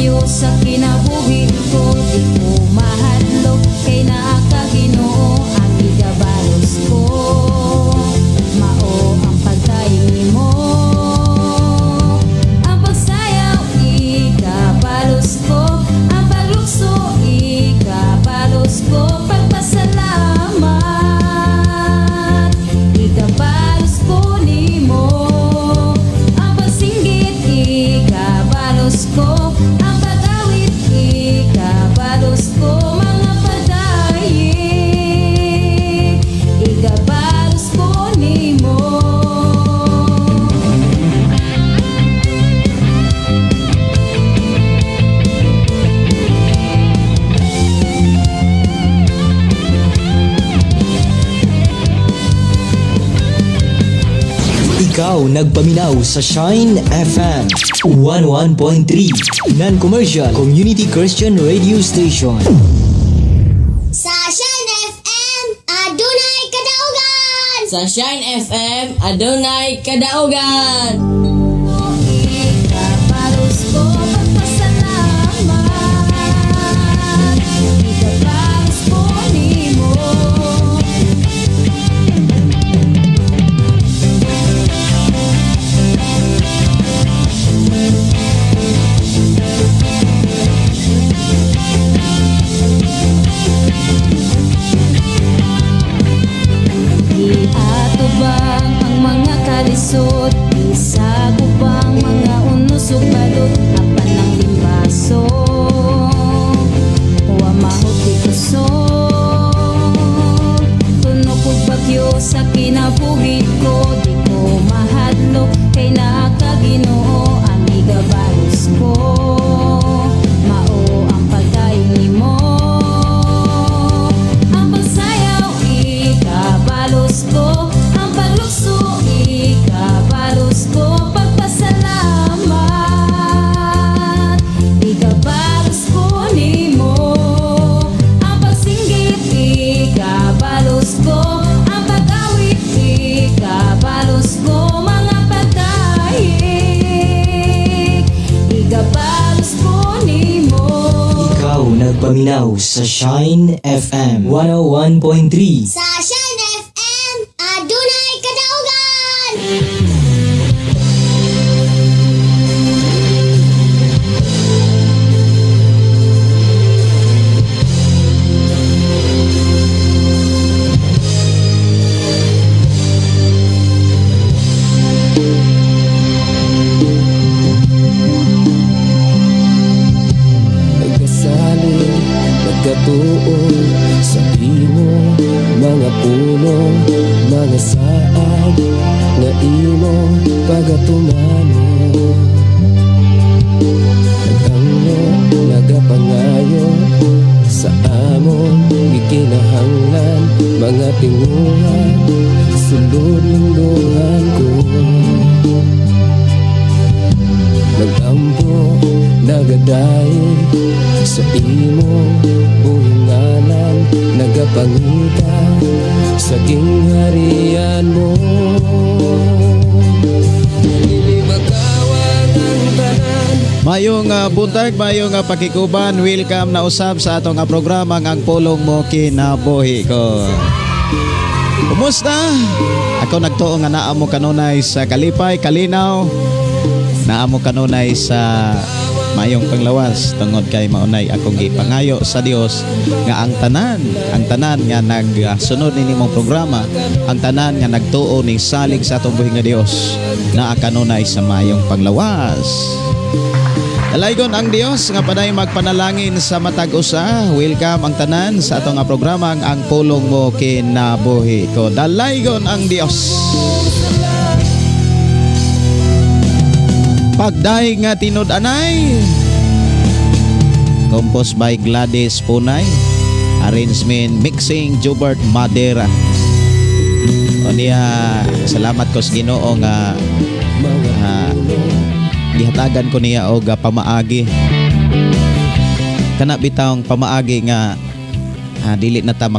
bagyo sa kinabuhi ko, di ko mahadlok kay naa ka Ginoo, ang igabalos ko mao ang pagkain mo, ang pagsayaw igabalos ko, ang paglukso igabalos ko, pagpasalamat igabalos ko nimo, ang pagsinggit igabalos ko, ang pag-awit igabalos ko, mga padayon igabalos ko nimo. Ikaw nagpaminaw sa Shine FM 101.3 Non-Commercial Community Christian Radio Station. Sa Shine FM, adunay kadaugan! Sa Shine FM, adunay kadaugan. Igabalos ko, pagpasalamat igabalos ko nimo. Iatubang ang mga kalisod, isagubang mga unos ug balot, apan ng limbaso wa mahot ikusog, tunog ug bagyo sa kinabuhi ko, di ko mahadlok kay naa ka Ginoo, ang igabalos ko mao ang pagdayon nimo, ang pagsayaw igabalos ko, ang paglukso igabalos ko, pagpasalamat igabalos ko nimo, ang pagsinggit igabalos ko, ang pag-awit igabalos ko, mga pagdaig igabalos ko nimo. Ikaw nagpaminaw sa Shine FM 101.3. Sa Shine FM, adunay kadaugan! Nagkasaling, nagkatuon sa imo, mga puno, mga saad, na imo pagatumano. Nagangyo, nagapangayo, sa amon, gikinahanglan, mga tinguhan, sulod ng luhan ko. Nagampo, nagadayon sa imo buhinganan, nagapangita sa gingharian mo. Nilibagawan ang tanan. Mayong buntag, mayong pakikuban. Welcome na usab sa atong programa ang pulong mo kinabuhi ko. Kumusta? Ako nagtuo nga naa mo kanunay sa kalipay, kalinaw. Naa mo kanunay sa mayong panglawas tungod kay maunay akong gipangayo sa Dios nga ang tanan nga nagsunod ni nimong programa, ang tanan nga nagtuo ning salig sa atong buhi nga Dios naa kanunay sa mayong panglawas. Dalaygon ang Dios nga paday magpanalangin sa matag usa. Welcome ang tanan sa atong programa ang pulong mo kinabuhi ko. Dalaygon ang Dios. Pagdaig nga tinud-anay, composed by Gladys Punay, arrangement mixing Jubert Madera. O niya, salamat ko sa Ginoo nga gihatagan ko niya og pamaagi. Kana bitawng pamaagi nga dili na ta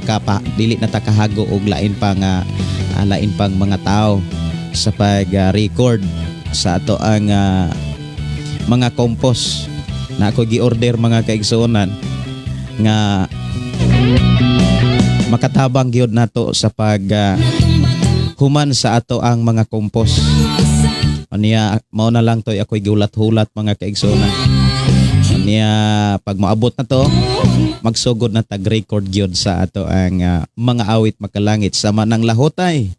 kahago og lain pang mga tao sa pag-record sa ato ang mga compose na ako gi-order mga kaigsuonan nga makatabang gyud nato sa pag human sa ato ang mga kompos. Aniya mao na lang toy ako'y giulat-hulat mga kaigsuonan. Aniya pag moabot na to, magsugod na tag-record gyud sa ato ang mga awit makalangit sama ng lahotay.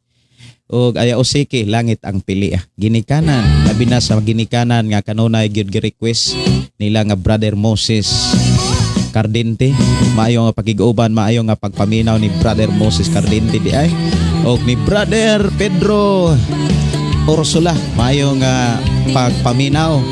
Og aya usiki langit ang pili. Ginikanan, labi na sa ginikanan nga kanunay gyud gi-request nila nga Brother Moses Cardente. Maayo nga pakiguban, maayo nga pagpaminaw ni Brother Moses Cardente di ay. Og ni Brother Pedro Ursula, maayo nga pagpaminaw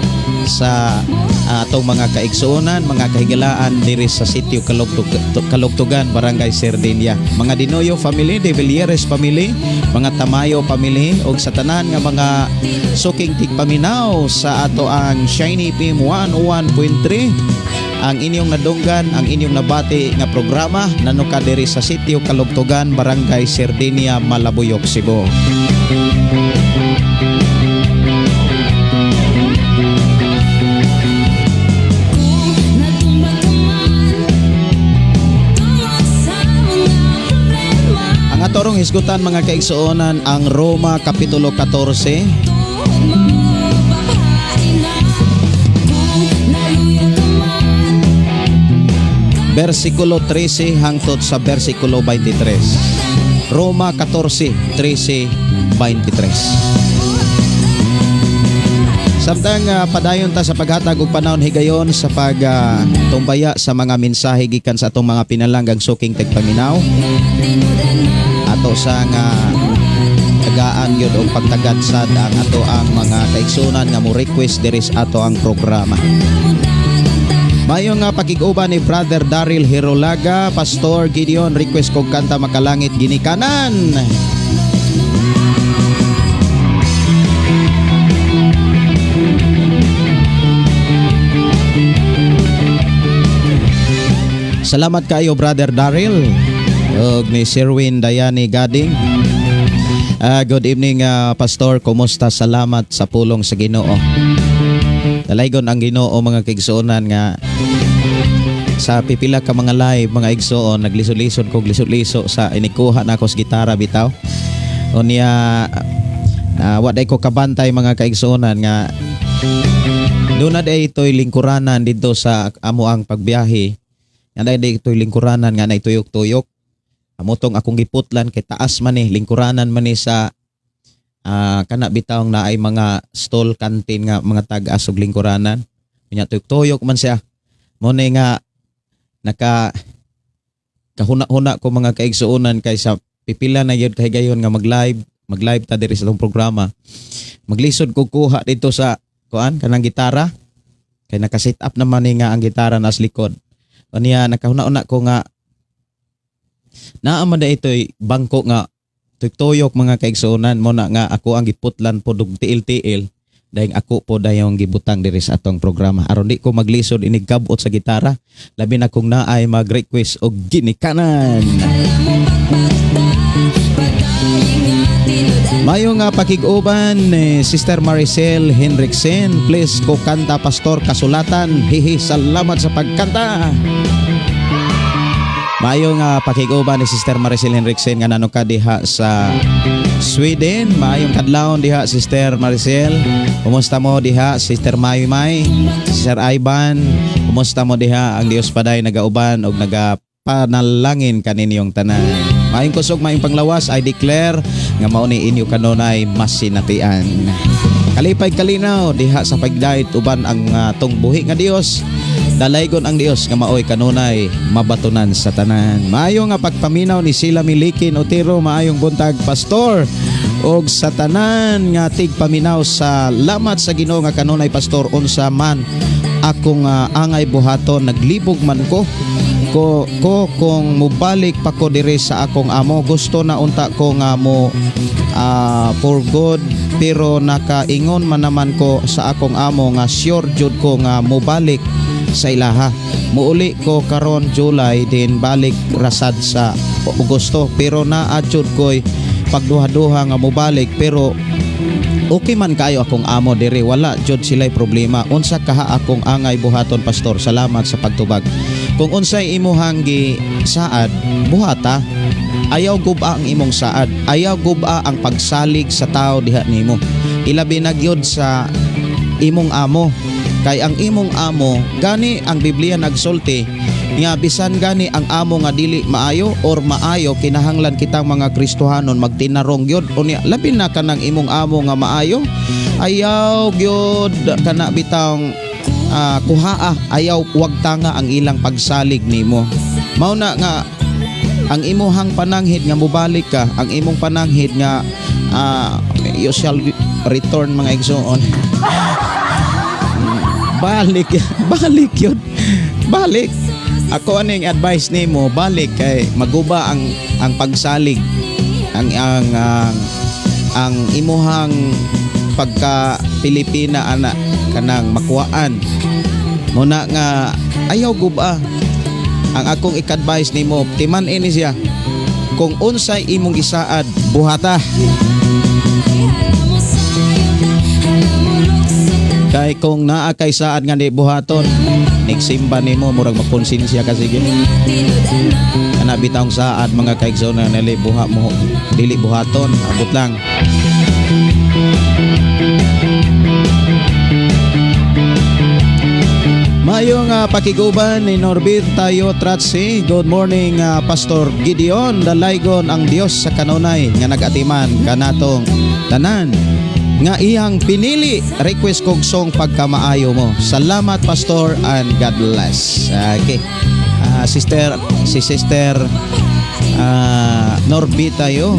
sa atong mga kaigsuonan, mga kahigalaan diri sa sitio Kalugtugan, Barangay Sardinia. Mga Dinoyo family, De Villieres family, mga Tamayo family, og sa tanan nga mga suking tigpaminaw sa ato ang Shiny FM 101.3. Ang inyong nadunggan, ang inyong nabati nga programa nanuka diri sa sitio Kalugtugan, Barangay Sardinia, Malabuyok, Cebu. Ang atorong hisgutan mga kaigsuonan ang Roma Kapitulo 14 versikulo 13 hangtod sa versikulo 23. Roma 14, 13, 23. Samtang padayon ta sa paghatag og panahon higayon sa pagtumbaya sa mga mensahe gikan sa atong mga pinalanggang suking tigpaminaw. Ato sa nga tagaan gyud og pagtagadsad ang ato ang mga kaigsunan nga mo request diri sa ato ang programa. Mayo nga pakiguban ni Brother Daryl Hirolaga, Pastor Gideon, request kong kanta Makalangit Ginikanan. Salamat kayo Brother Daryl ug ni Sherwin Dayani Gading. Good evening Pastor, kumusta? Salamat sa pulong sa Ginoo. Dalaygon ang Ginoo mga kaigsuonan nga sa pipila ka mga live mga igsoon naglisod-lisod kog lisod-liso sa inikuha na ko sa gitara bitaw. Unya wa day ko kabantay mga kaigsuonan nga doon na day ito'y lingkuranan dito sa amo ang pagbiyahe. Nga day ito'y lingkuranan nga na ituyok-tuyok. Amotong akong giputlan kay taas man lingkuranan man sa kana bitawng na ay mga stall canteen nga mga tag-as og lingkuranan. Nya tuyok-tuyok man siya. Mo nga naka kahuna-huna ko mga kaigsuonan kaysa pipila na yun kahigayon nga mag-live ta diri sa itong programa. Maglisod ko kuha dito sa kanang gitara kay naka-set up naman nga ang gitara nas likod. Unya nakahuna-huna ko nga naamada ito'y bangko nga tuyok mga kaigsuonan mo na nga ako ang giputlan po dug tiil-tiil dahil ako po dayong gibutang diri sa atong programa aron di ko maglisod inig kabot sa gitara labi na kung naay mag-request og ginikanan. Mayo nga pakiguban Sister Maricel Henriksen, please ko kanta Pastor kasulatan. Hihi, salamat sa pagkanta. Mayo nga pakiguban ni Sister Maricel Henriksen nga nanuka diha sa Sweden. Maayong kadlawon diha Sister Maricel. Kumusta mo diha Sister Maymay, Sister Ivan? Kumusta mo diha? Ang Dios paday nagauban og nagapanalangin kaninyong tanan. Maayong kusog, maayong panglawas, I declare nga mao ni inyo kanunay masinatian. Kalipay kalinaw diha sa pagdayt uban ang tong buhi nga Dios. Dalaygon ang Dios nga maoy kanunay mabatunan sa tanan. Maayo nga pagpaminaw ni Sila Milikin Otero, maayong buntag Pastor. Og sa tanan nga tigpaminaw sa lamat sa Ginoo nga kanunay Pastor, unsa man akong angay buhaton naglibog man ko kung mubalik pa ko diri sa akong amo. Gusto na unta ko nga mo for good, pero nakaingon man naman ko sa akong amo nga sure jud ko nga mubalik sa ilaha. Muuli ko karon July din balik rasad sa Agosto, pero naa jud ko'y pagduha-duha nga mubalik, pero okay man kayo akong amo diri, wala jud sila'y problema. Unsa kaha akong angay buhaton, pastor? Salamat sa pagtubag. Kung unsay imuhang gi saad, buhata. Ayaw guba ang imong saad. Ayaw guba ang pagsalig sa tao diha nimo. Ilabi na gyud sa imong amo. Kay ang imong amo, gani ang Biblia nagsulti nga bisan gani ang amo nga dili maayo or maayo, kinahanglan kitang mga Kristohanon magtinarong gyud. Unya labi na kanang imong amo nga maayo, ayaw gyud kana bitang kuhaa, ayaw wag tanga ang ilang pagsalig nimo. Mao na nga ang imuhang pananghid nga mubalik ka, ang imong pananghid nga you shall return, mga igsoon. Balik yun. Balik. Ako aning advice nimo, balik kay maguba ang pagsalig, ang imuhang pagka Pilipina ana kanang makuhaan. Muna nga ayaw guba. Ang akong ik-advise nimo, timan ini siya. Kung unsay imong isaad, buhata. Kay kung naa kay saad nga di buhaton, nigsimba nimo murag makonsensya ka sige. Kana bitawng saad mga kaigsoon na nali buha mo dili buhaton, abot lang. Mayong pakiguban ni Norbert tayo Tratsi. Good morning, Pastor Gideon. Dalaygon ang Dios sa kanunay nga nagatiman kanatong tanan nga iyang pinili. Request kong song pagkamaayo mo. Salamat, Pastor, and God bless. Okay. Si Sister Norbit tayo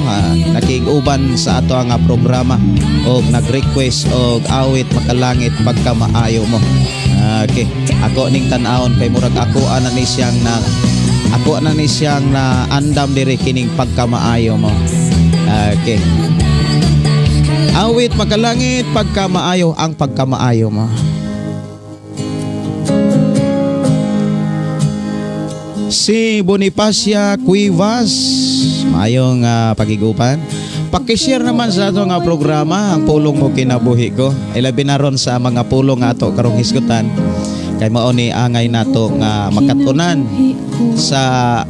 nakiguban sa ato nga programa og nag-request og awit makalangit pagkamaayo mo. Okay. Ako ning tan-awon kay murag ako ana ni siyang na andam diri kining pagkamaayo mo. Okay. Awit makalangit pagkamaayo ang pagkamaayo mo. Si Bonifacia Cuevas, mayong pagigupan. Pakishare naman sa ato nga programa ang pulong mo kinabuhi ko. Ilabi na ron sa mga pulong nga ato karong hisgutan. Kay mao ni angay nato nga makatunan sa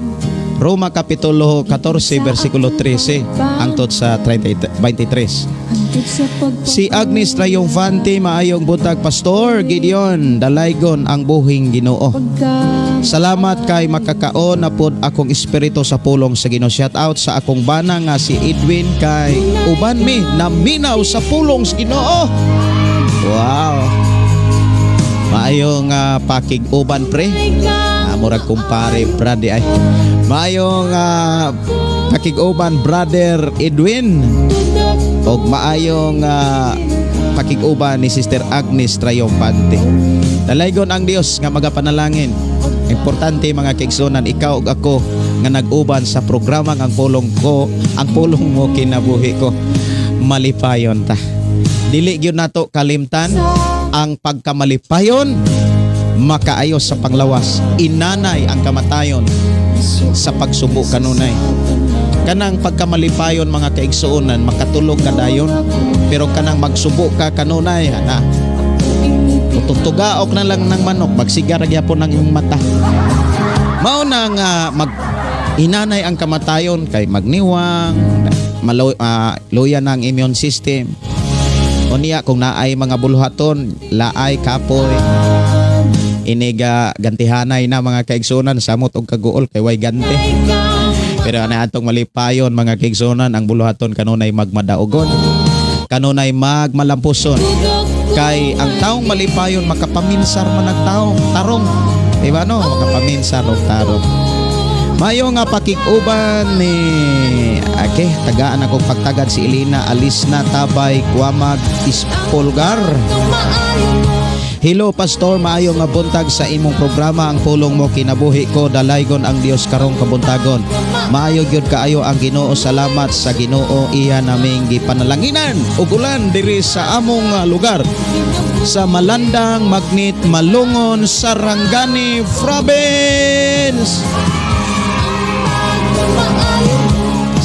Roma Kapitulo 14 versikulo 13 hangtod sa 23. Si Agnes Triumphante, maayong butag, Pastor Gideon. Dalaygon ang buhing Ginoo. Salamat kay makakaon na pod akong espiritu sa pulong sa Ginoo. Shout out sa akong bana nga si Edwin kay uban mi naminaw sa pulong sa Ginoo. Wow. Maayong pakig-uban pre. Murag kumpare brady ay. Maayong pakig-uban brother Edwin. Og maayong pakig-uban ni Sister Agnes Triumphante. Dalaygon ang Dios nga magapanalangin. Importante mga kaigsunan, ikaw ug ako nga nag-uban sa programa ang pulong ko, ang pulong mo kinabuhi ko. Malipayon ta. Dili gyud nato kalimtan ang pagkamalipayon, makaayos sa panglawas. Inanay ang kamatayon sa pagsubo kanunay. Kanang pagkamalipayon mga kaigsuonan, makatulog ka dayon, pero kanang magsubo ka kanunay na tutugaok na lang ng manok, magsigar gyapon ng iyong mata. Mao na nga inanay ang kamatayon kay magniwang, luya na ang immune system. O niya kung naay mga buluhaton, laay, kapoy, iniga gantihanay na mga kaigsunan, samot og kaguol kay way ganti. Pero ana atong malipayon mga kaigsunan, ang buluhaton kanunay magmadaogon, kanunay magmalampuson. Kay ang taong malipayon makapaminsar man ang taong tarong. Diba no? Makapaminsar og tarong. Mayo nga pakig-uban ni tagaan akong pagtagad si Elena Alisna Tabay Kuamag Ispolgar. Hello Pastor, maayo nga buntag sa imong programa ang pulong mo kinabuhi ko. Dalaygon ang Dios karong kabuntagon. Maayo gyud kaayo ang Ginoo. Salamat sa Ginoo iya naming gipanalanginan ug ulan diri sa among lugar sa Malandang, Magnit, Malungon, Sarangani Province.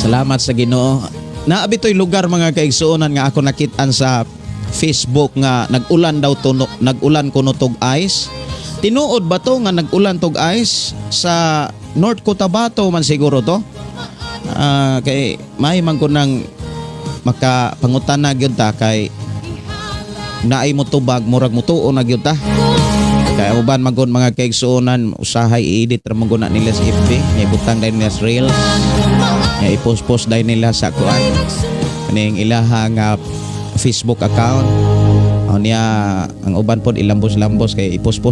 Salamat sa Ginoo. naabi to'y lugar mga kaigsuonan nga ako nakitaan sa Facebook nga nag-ulan daw to, nag-ulan kuno tog ice. Tinuod ba to nga nag-ulan tog ice sa North Cotabato man siguro to? Kay may man ko nang makapangutana gyud ta kay naay mo tubag murag mo tuon na gyud ta. Kaya uban magon mga kaigsuonan usahay i-edit ra maguna nila sa FB, nga ibutang dahil nila sa Reels, nga i-post dahil nila sa kuan kaning ilaha nga Facebook account. Niya ang uban pod ilambos-lambos kay i-post.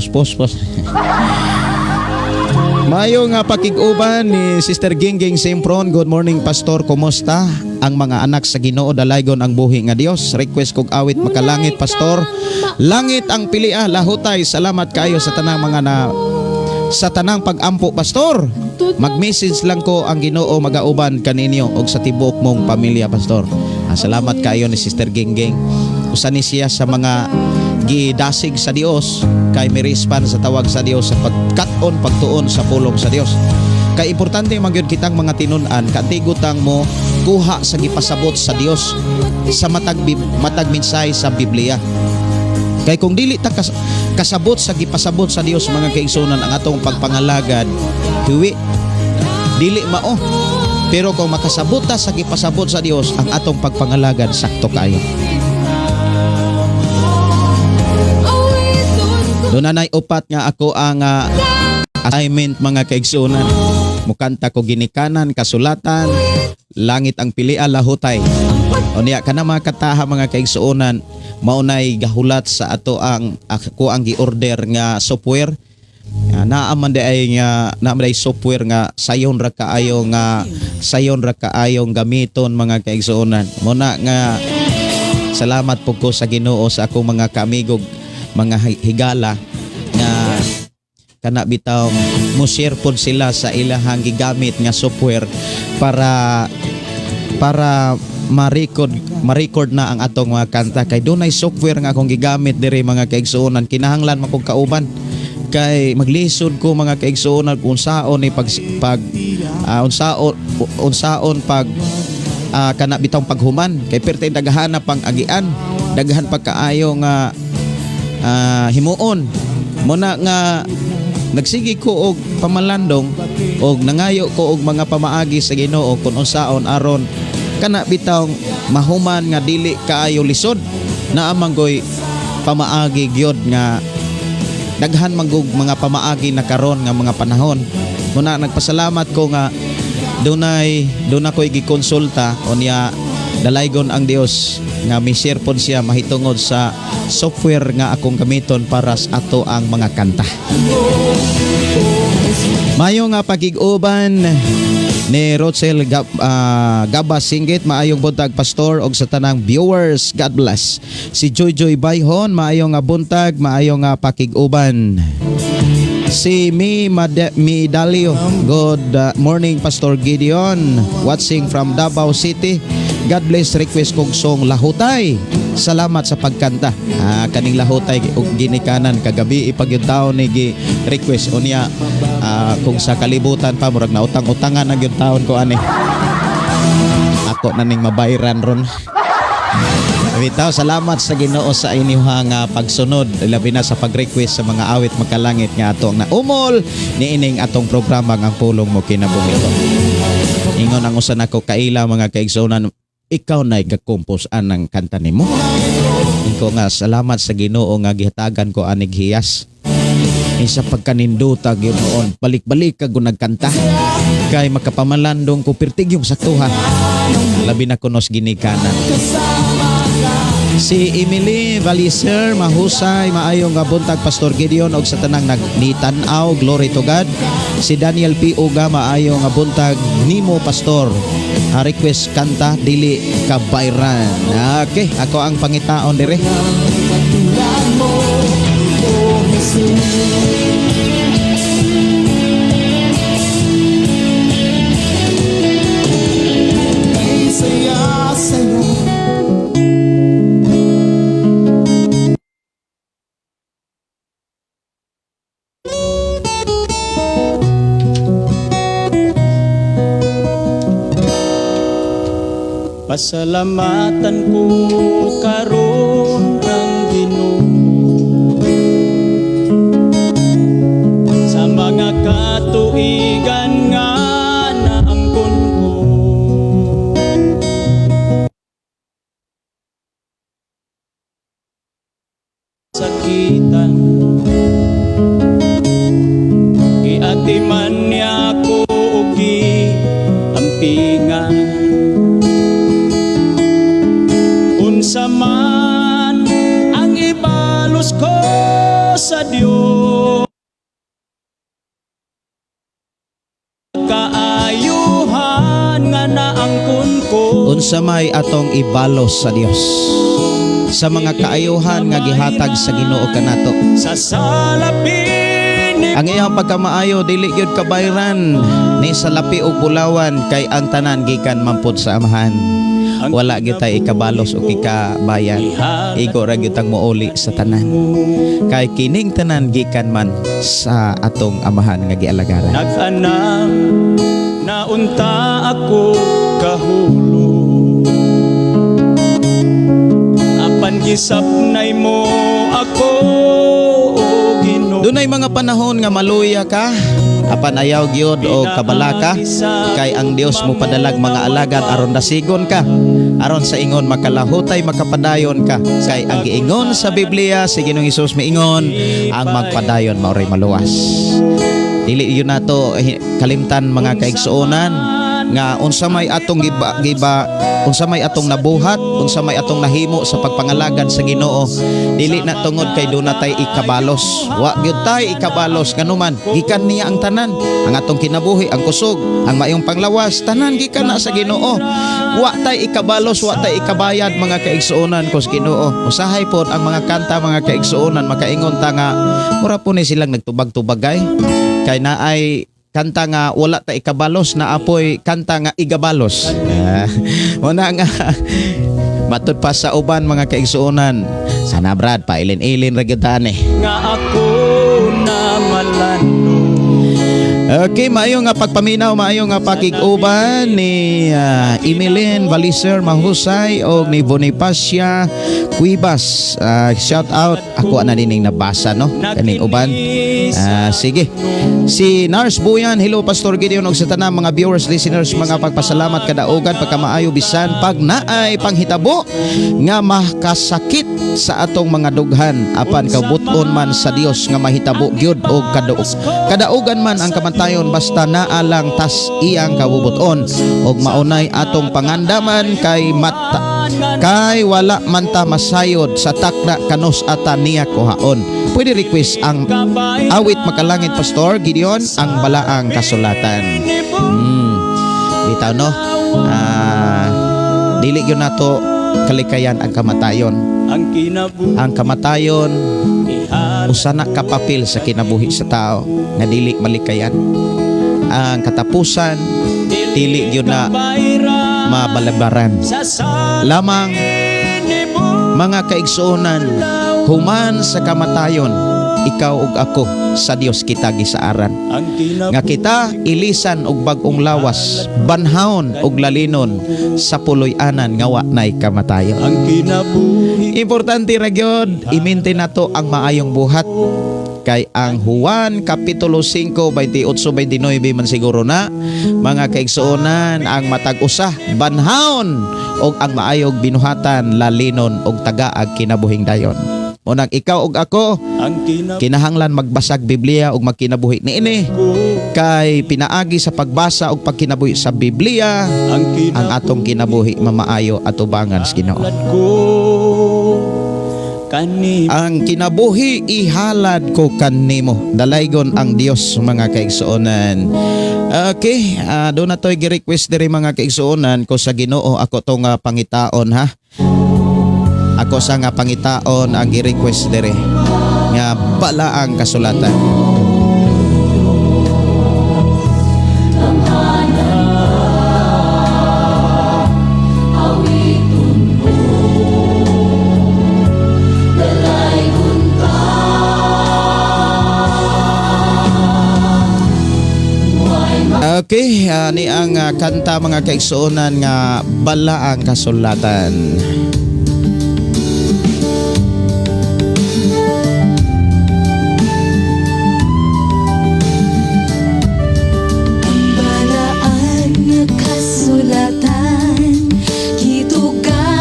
Mayo nga pakig-uban ni Sister Gingging Simpron. Good morning Pastor, kumusta? Ang mga anak sa Ginoo dalaygon ang buhi nga Dios. Request kog awit makalangit Pastor. Langit ang pilia lahutay. Salamat kayo sa tanang mga sa tanang pag-ampo Pastor. Mag-message lang ko ang Ginoo magauban kaninyo og sa tibuok mong pamilya Pastor. Salamat kayo ni Sister Gingging. Usa ni siya sa mga gidasig sa Dios kay mirispan sa tawag sa Dios sa pagkat-on pagtuon sa pulong sa Dios. Kay importante magyud kitang mga tinun-an katigutang mo kuha sa gipasabot sa Dios sa matag minsay sa Biblia. Kay kung dili ta kasabot sa gipasabot sa Dios mga kaigsuonan ang atong pagpangalagad, huwi dili mao. Pero kung makasabot ta sa gipasabot sa Dios ang atong pagpangalagad, sakto kayo. Doon na upat nga ako ang assignment mga kaigsuonan. Mukanta ko ginikanan, kasulatan, langit ang pilia lahutay. O niya kana mga kataha mga kaigsuonan, maunay gahulat sa ato ang ako ang gi-order nga software. Naaman ay nga naaman software nga sayon ra kaayong gamiton mga kaigsuonan. Muna nga salamat po ko sa Ginoo sa akong mga kaamigog mga higala nga kana bitaw mo share pod sila sa ilahang gigamit nga software para ma-record na ang atong mga kanta. Kay dunay software nga akong gigamit diri mga kaigsuonan, kinahanglan man kong kauban kay maglisod ko mga kaigsuonan kung unsaon ni unsaon pag kana bitaw paghuman kay pertay daghan pang agian, daghan pa kaayo nga himuon. Muna nga nagsigi ko og pamalandong og nangayo ko og mga pamaagi sa Ginoo kung unsaon aron kana bitaw mahuman nga dili kaayo lisod na amanggoy pamaagi gyud nga daghan manggug mga pamaagi na karon nga mga panahon. Muna nagpasalamat ko nga dunay ko'y gikonsulta unya dalaygon ang Dios nga mi-share pod siya mahitungod sa software nga akong gamiton para sa ato ang mga kanta. Mayo nga pagig-uban ni Rochelle Gabas Singgit, maayong buntag Pastor og sa tanang viewers, God bless. Si Joy Bayhon, maayong nga buntag, maayong nga pakig-uban. Si Midalio, good morning Pastor Gideon, watching from Davao City. God bless, request kong song Lahutay. Salamat sa pagkanta. Kaning Lahutay og ginikanan kagabi ipagyud taon ni request unya kung sa kalibutan pa murag na utang-utangan ang gyud taon ko ani. Ako na ning mabayran ron. Bitaw, salamat sa Ginoo sa inyong pagsunod labi na sa pag-request sa mga awit magkalangit nga atong na umol niining atong programa ang pulong mo kinabuhi ko. Ingon ang usa nako kaila mga kaigsuonan, ikaw na ikakompos anang kanta nimo. Iko nga salamat sa Ginoo nga gihatagan ko anig hiyas. Isa pagkaninduta Ginoon, balik-balik kag nagkanta kay makapamalandong ko pertig yung saktuhan. Labi na kunos ginikanan. Si Emily Valiser, mahusay, maayong buntag Pastor Gideon og sa tanang nagnitanaw, glory to God. Si Daniel P. Uga, maayong buntag nimo Pastor. Request kanta dili ka bayran. Okay, ako ang pangitaon dire. Pasalamatan ko karon ang Ginoo sa mga katuigan nga naangkon ko. Sakitan giatiman niya ko ugi ampingan unsa man ang ibalos ko sa Dios kaayuhan nga naangkon ko. Unsa may atong ibalos sa Dios sa mga kaayuhan nga gihatag sa Ginoo kanato. Sa salapin ni Ang iyang pagkamaayo dili gyud kabayran ni salapi ug bulawan kay ang tanan gikan mampod sa Amahan. Wala gyud tay ikabalos o ikabayan. Igo ra gyud tang mouli sa tanan. Kay kining tanan gikan man sa atong Amahan nga gialagaran. nag-anak na unta ako kahulo apan gisapnay mo ako o Ginoo. Dunay mga panahon nga maluya ka, apan ayaw gyud o kabalaka, kay ang Dios mo padalag mga alagad aron dasigon ka, aron sa ingon makalahutay makapadayon ka. Kay ang giingon sa Biblia si Ginoong Hesus miingon, ang magpadayon maoray maluwas. Dili yun nato kalimtan mga kaigsuonan nga unsa may atong unsa may atong nabuhat, unsa may atong nahimo sa pagpangalagad sa Ginoo, dili na tungod kay do natay ikabalos. Wa gyud tay ikabalos kanuman gikan niya ang tanan, ang atong kinabuhi, ang kusog, ang maayong panglawas, tanan gikan na sa Ginoo. Wa tay ikabalos, wa tay ikabayad mga kaigsuonan ko sa Ginoo. Usahay pod ang mga kanta mga kaigsuonan makaingon ta nga mura po ni silang nagtubag-tubagay kay naay kanta nga wala ta ikabalos na apoy kanta nga igabalos. Una nga matud pa sa uban mga kaigsuonan. Sana brad pailin-ilin ra gyud ta ni. Nga ako na malando. Okay, maayo nga pagpaminaw, maayo nga pakig-uban ni Emilyn Valiser Mahusay o ni Bonifacia Cuibas. Shout out, ako na dining nabasa no, kaning uban. Sige. Si Nars Buyan, hello Pastor Gideon og sa tanang mga viewers, listeners, mga pagpasalamat kadaugan pagkamaayo bisan pag naay panghitabo nga makasakit sa atong mga dughan apan kabuton man sa Dios nga mahitabo gyud og kadaugan man ang kamantayon basta naalang tas iyang kabubuton og maunay atong pangandaman kay wala man ta masayod sa takna kanus ata niya kuhaon. Pwede request ang awit makalangit Pastor Gideon ang balaang kasulatan. Bitaw no. Dili gyud nato kalikayan ang kamatayon. Ang kamatayon usana kapapil sa kinabuhi sa tao nga dili malikayan. Ang katapusan dili gyud na mabalabaran. Lamang mga kaigsuonan human sa kamatayon ikaw ug ako sa Dios kita gisaaran nga kita ilisan og bag-ong lawas banhaon og lalinon sa puloy-anan nga wa nay kamatayon. Importante ra gyud iminti nato ang maayong buhat kay ang Juan kapitulo 5 28-29 man siguro na mga kaigsuonan ang matag usa banhaon og ang maayog binuhatan lalinon og tagaag kinabuhing dayon. Unang ikaw ug ako kinahanglan magbasag Biblia ug magkinabuhi niini kay pinaagi sa pagbasa ug pagkinabuhi sa Biblia ang atong kinabuhi mamaayo at ubangan sa Ginoo. Ang kinabuhi ihalad ko kanimo dalaygon ang Dios mga kaigsuonan. Okay, do na toy gi-request diri mga kaigsuonan ko sa Ginoo ako tong pangitaon ha. Ako sa nga pangitaon ang i-request dire nga balaang kasulatan. Okay, ni ang kanta mga kaigsuonan nga bala ang kasulatan. Balaan na kasulatan, dito ka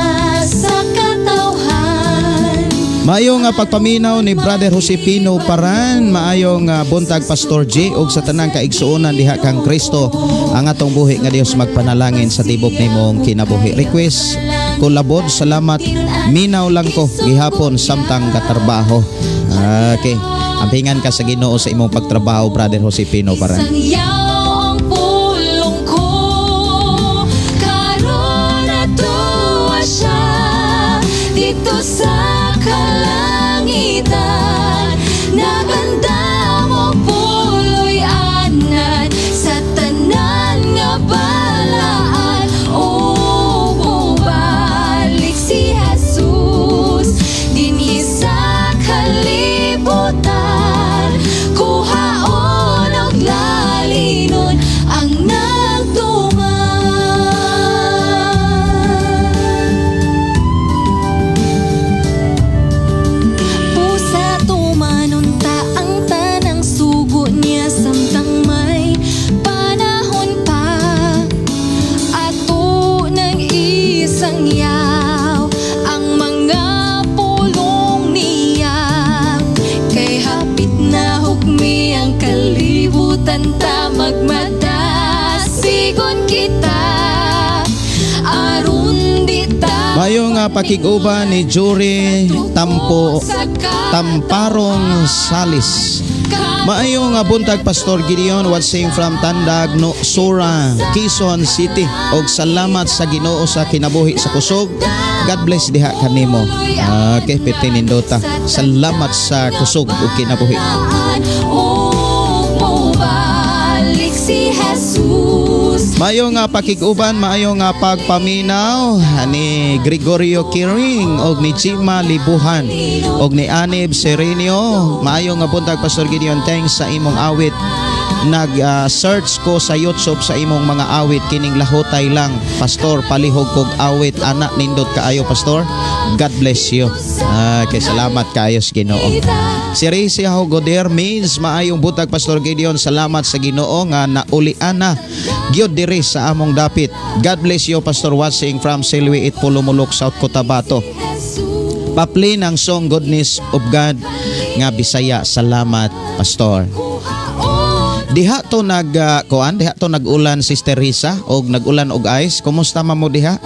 sa katawhan. Maayong pagpaminaw ni Brother Josepino Paran, maayong buntag Pastor J ug sa tanang kaigsuonan diha kang Kristo ang atong buhi nga Dios magpanalangin sa tibok nimong kinabuhi. Request kulabod, salamat, minaw lang ko gihapon samtang katrabaho. Okay, ampingan ka sa Ginoo sa imong pagtrabaho, Brother Josepino Paran. Sangyaw ang pulong ko, karon natuwa siya dito sa kalangitan. Naganda mo puloy anan sa tanan nga balaan. O balik si Jesus dinhi sa kalibutan. Kuhaon og lalinon ang nagtuman. Pusa tumanunta ang tanang sugo niya samtang may panahon pa. Ato nang isang yaw ang mga pulong niya. Kay hapit na hukmi ang kalibutan ta, magmadasigon kita aron di ta Maayong pakiguban ni Jury Tamparong Salis. Maayong buntag Pastor Gideon watching from Tandag no Sora, Quezon City. Og salamat sa Ginoo sa kinabuhi sa kusog. God bless diha kanimo. Okay, pitinindota. Salamat sa kusog ug kinabuhi. O balik si Jesus. Maayong pakiguban, maayong pagpaminaw ni Gregorio Kiring og ni Chima Libuhan og ni Anib Serenio. Maayong buntag Pastor Gideon, thanks sa imong awit. Nag-search ko sa YouTube sa imong mga awit, kining lahutay lang. Pastor, palihog kog awit, anak nindot kaayo Pastor. God bless you. Kay salamat kaayo sa Ginoo. Si Recia Goder means maayong buntag Pastor Gideon, salamat sa Ginoo nga naulian na gyud diri sa among dapit. God bless you Pastor, watching from Silwi Pulumulok, South Cotabato. Paplin ang song Goodness of God nga Bisaya. Salamat Pastor. Diha to nag-ulan Sister Risa og nag-ulan og ice. Kumusta man mo diha?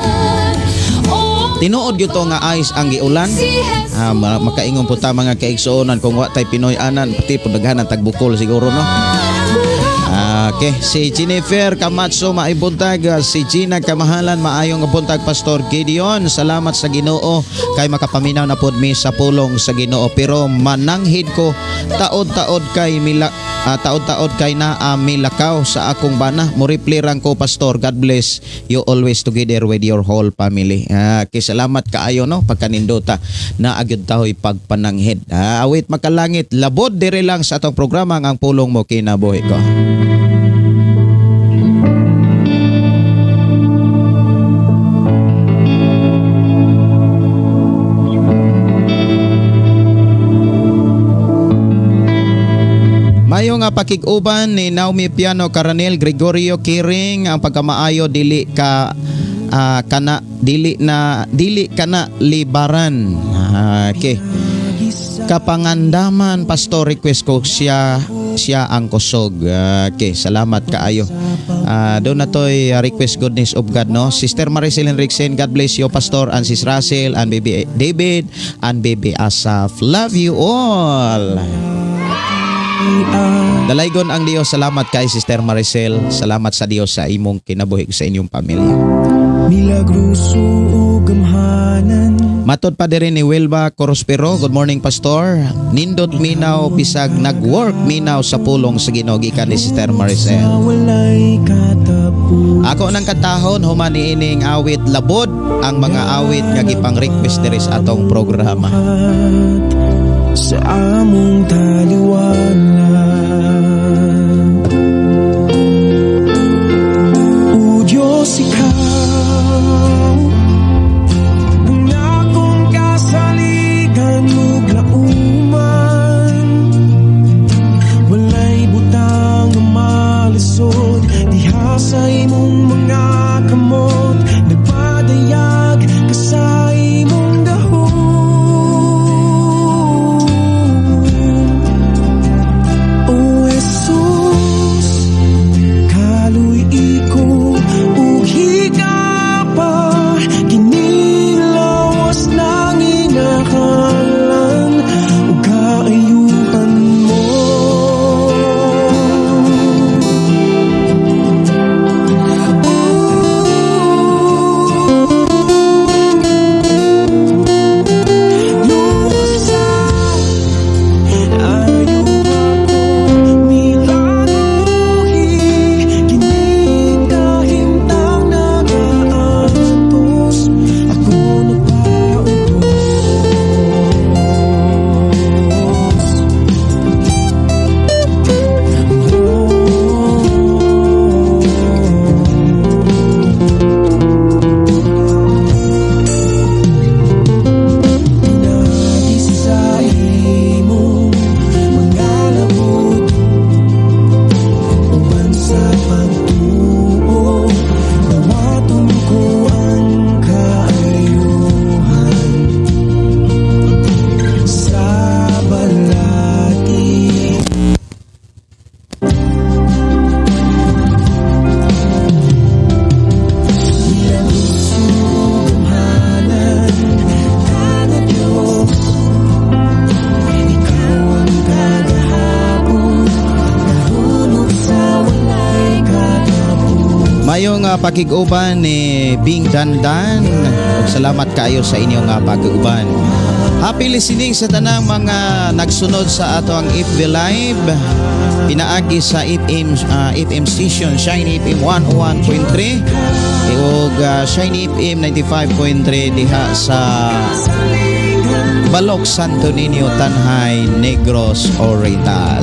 Tinuod gyud to nga ice ang giulan. Makaingon po ta mga kaigsuonan kung wa tay Pinoy anan pati pud daghanan tagbukol siguro no. Okay, si Jennifer Camacho maibuntag, si Gina Kamahalan maayong buntag Pastor Gideon. Salamat sa Ginoo kay makapaminaw na pod mi sa pulong sa Ginoo, pero mananghid ko taod-taod kay na milakaw sa akong bana. Muriplirang ko Pastor. God bless you always together with your whole family. Kay salamat kaayo no pagkanindota na agyud tahoy pagpananghid. Awit makalangit labod dire lang sa atong programa ang pulong mo kinabuhi ko. Mayong pakiguban ni Naomi Piano Caranel, Gregorio Kiring, ang pagkamaayo dili kana libaran. Okay. Kapangandaman Pastor, request ko siya ang kusog. Okay, salamat kaayo. Doon na to'y request Goodness of God no. Sister Maricel Henriksen, God bless you Pastor, and Sis Russell and Baby David and Baby Asaf. Love you all. Dalaygon ang Dios. Salamat kay Sister Maricel. Salamat sa Dios sa imong kinabuhi sa inyong pamilya. Milagruso o gamhanan. Matod pa diri ni Wilba Corospero. Good morning Pastor. Nindot minaw bisag nag-work minaw sa pulong sa Ginoo gikan ni Sister Maricel. Walay katapo. Ako nang katahon human niining awit labod ang mga awit nga gipang request diri sa atong programa. Sa among taliwanan pakiguban ni Bing Dandan. Ug salamat kayo sa inyong pakiguban. Happy listening sa tanang mga nagsunod sa ato ang FB Live. Pinaagi sa FM station Shine FM 101.3 ug Shine FM 95.3 diha sa Balok Santo Niño, Tanhay, Negros Oriental.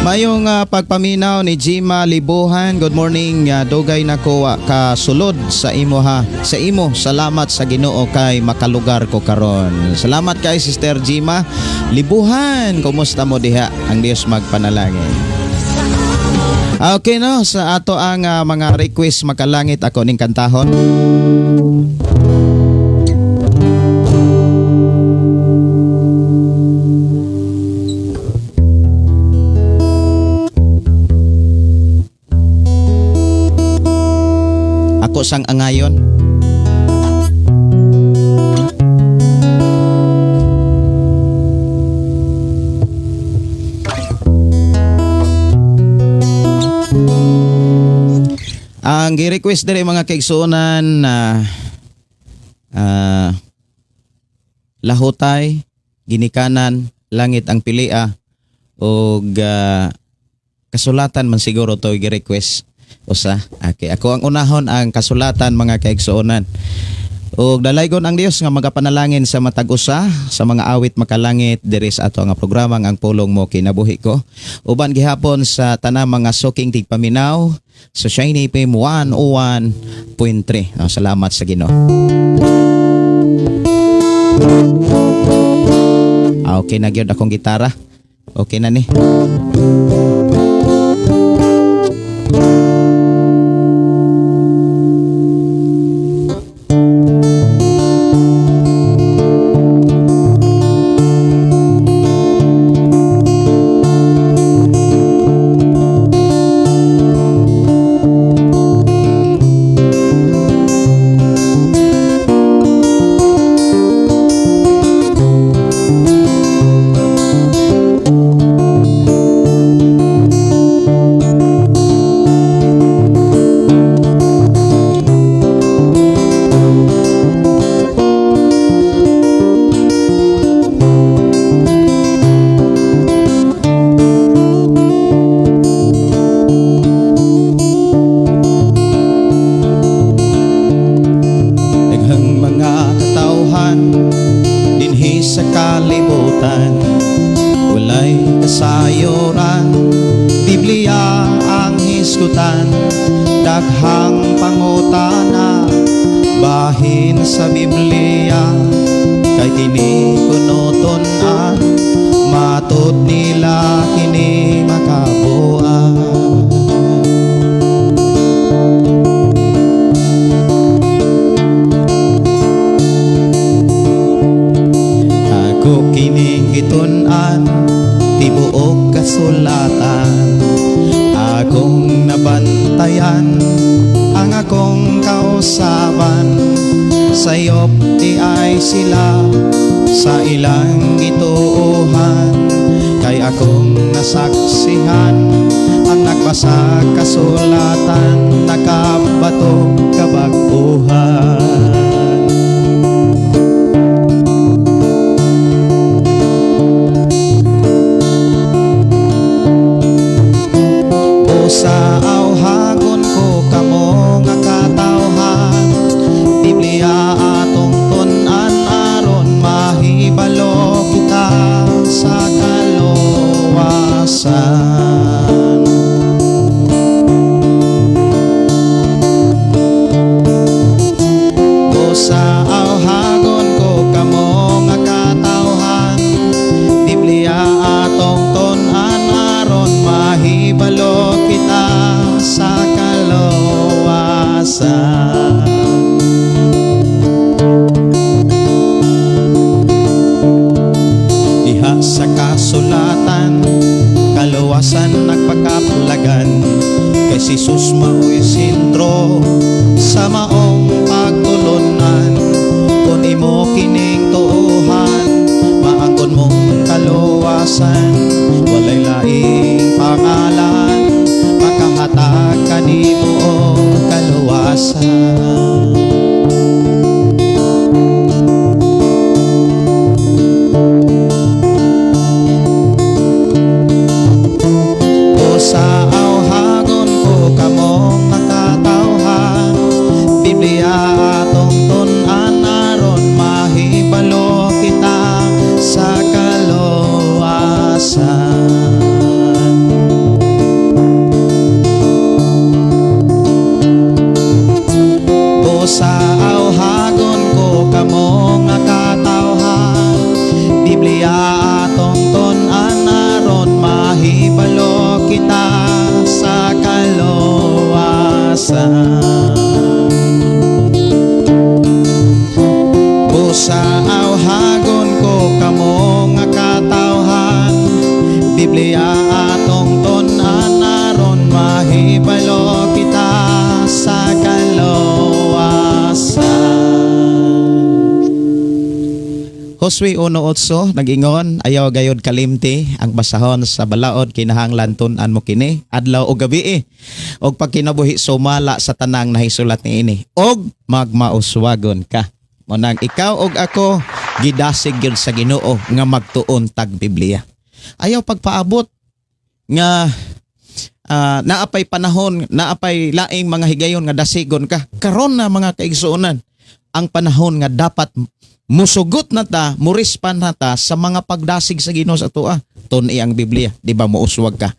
Mayong pagpaminaw ni Jima Libuhan. Good morning. Dugay na ko kasulod sa imo ha. Sa imo, salamat sa Ginoo kay makalugar ko karon. Salamat kay Sister Jima Libuhan. Kumusta mo diha? Ang Dios magpanalangin. Okay no, sa ato ang mga request makalangit ako ning kantahon. Ako sang angayon. Ang gi-request diri mga kaigsuonan na lahutay, ginikanan, langit ang pilia o kasulatan man siguro to gi-request. Usa, okay. Ako ang unahon ang kasulatan mga kaigsuonan. Ug dalaygon ang Dios nga magapanalangin sa matag usa sa mga awit makalangit diri sa ato nga programa ang pulong mo kinabuhi ko. Uban gihapon sa tanang mga suking tigpaminaw sa Shine FM 101.3. Salamat sa Ginoo. Okay na gyud akong gitara. Okay na ni. Sa kalibutan walay kasayuran, Biblia ang hisgutan, daghang pangutana bahin sa Biblia, kay kini kunuton gitun-an tibuok kasulatan. Akong nabantayan ang akong kausaban, sayop ti ay sila sa ilang gituuhan. Kay akong nasaksihan ang nagbasa kasulatan, nakabato kabaguhan. Sa awhagon ko kamo nga katawhan, Biblia atong tunan aron mahibalo kita sa kalawasan. Sa awhagon ko kamo nga katawhan, Biblia atong tunan aron mahibalo kita sa kalawasan. Diha sa kasulatan, kalawasan nagpakaplagan, kay si Jesus mao'y sentro sa maong pagtulunan. Kung imo kining tuuhan, maangkon mong kalawasan, walay laing pangalan, makahatag kanimo og kalawasan. O sa awhagon ko kamong nakatawhan, Biblia atong tunan aron mahibalo kita sa kalawasan. Sa awhagon ko kamo nga katawhan, Biblia atong tunan aron mahibalo kita sa kalawasan. Sa awhagon ko kamo nga katawhan, Biblia atong tunan aron mahibalo kita sa kalawasan. Josue 1:8 nag-ingon, ayaw gayod kalimti ang basahon sa balaod, kinahanglan tun-an mo kini adlaw o gabi og pagkinabuhi sumala sa tanang nahisulat niini og magmauswagon ka. Monang ikaw og ako gidasig gyud sa Ginoo nga magtuon tag Biblia. Ayaw pagpaabot nga naapay panahon, naapay laing mga higayon nga dasigon ka. Karon na mga kaigsuonan, ang panahon nga dapat musugot na ta, murispan na ta sa mga pagdasig sa Ginoo sa tua. Tun-i ang Biblia, di ba muuswag ka?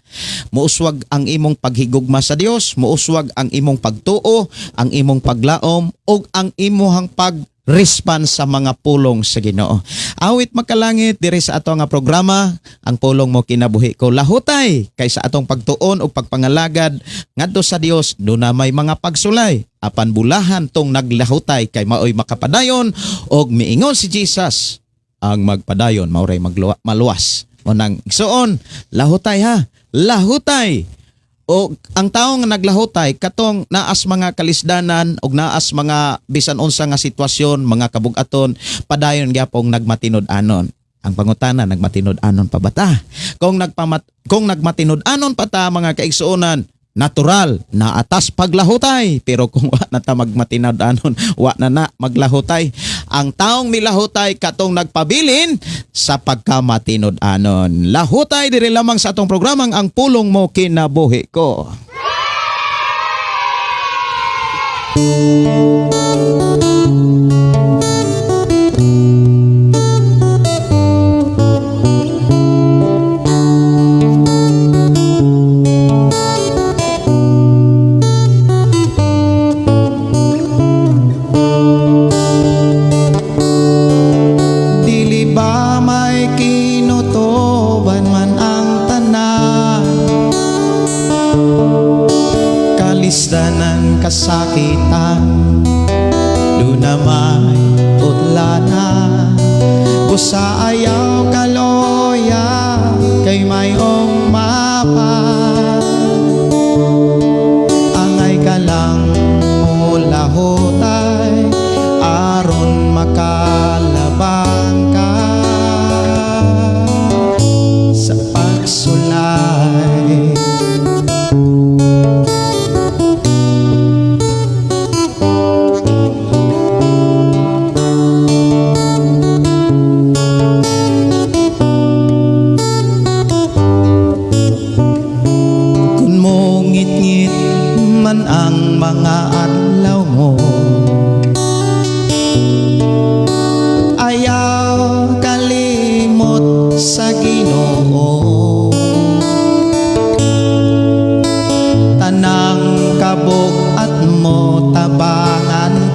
Muuswag ang imong paghigugma sa Dios, muuswag ang imong pagtuo, ang imong paglaom, ug ang imong pag-respan sa mga pulong sa Ginoo. Awit makalangit diri sa ato nga programa, ang pulong mo kinabuhi ko lahutay kaysa atong pagtuon ug pagpangalagad ngadto sa Dios. Do na may mga pagsulay apan bulahan tong naglahutay kay maoy makapadayon og miingon si Jesus, ang magpadayon maoray maluwas. O nang igsoon, lahutay ha, lahutay. O ang taong naglahutay katong naas mga kalisdanan og naas mga bisan unsa nga sitwasyon, mga kabug-aton, padayon gyapong nagmatinud-anon. Ang pangutana, nagmatinud-anon pa ba ta? Kung nagmatinud-anon pa ta mga kaigsuonan, natural na atas paglahutay, pero kung wa na ta magmatinud-anon, wa na maglahutay. Ang taong milahutay katong nagpabilin sa pagkamatinud-anon. Lahutay diri lamang sa atong programang ang pulong mo kinabuhi ko. Lisdanan kasakitan, dunamay utla na, busa ayaw kalong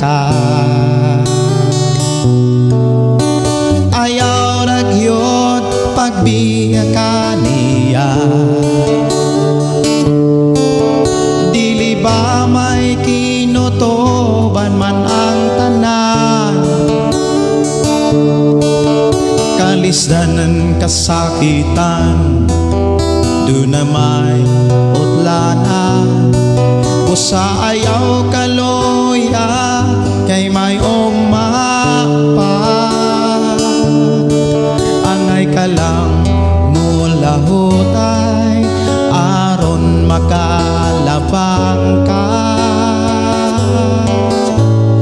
ka. Ayaw ragyot pagbiya ka niya. Dili ba may kinutoban man ang tanan, kalisdanan kasakitan, do na may utlanan. Usa ayaw kaloya kay may umapa, angay ka lang mulahutay aron makalabang ka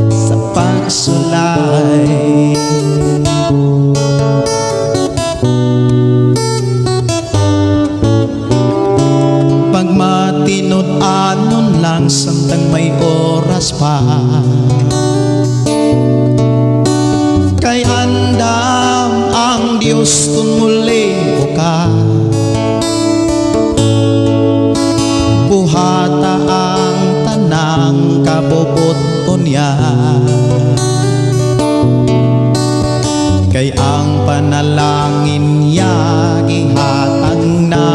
sa pagsulay. Pagmatinod anon lang samtang may oras pa, kay andam ang Diyos kung muli ka. Buhata ang tanang kabubuton niya, kay ang panalangin niya gihatag na.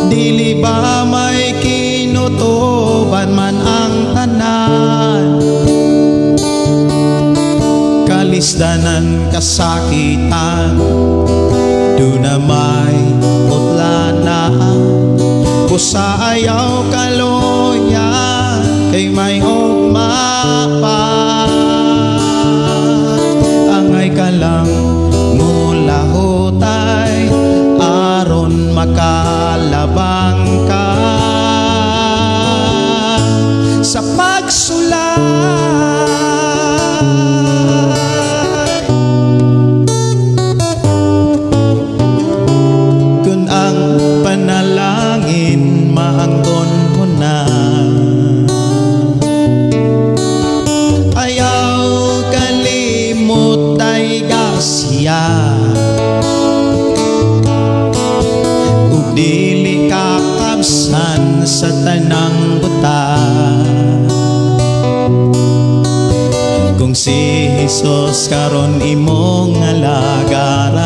Dili ba may kinutuban man ang tanan, kalisdanan kasakitan, do na may utlanan. Busa ayaw kaloya kay may ugma pa, angay ka lang mulahutay aron makalabang ka sa pagsulay. Kung ang panalangin maangkon mo na, ayaw kalimot ay gasya, dili kakabsan sa tanang buta. Kung si Jesus karon imong alagaran,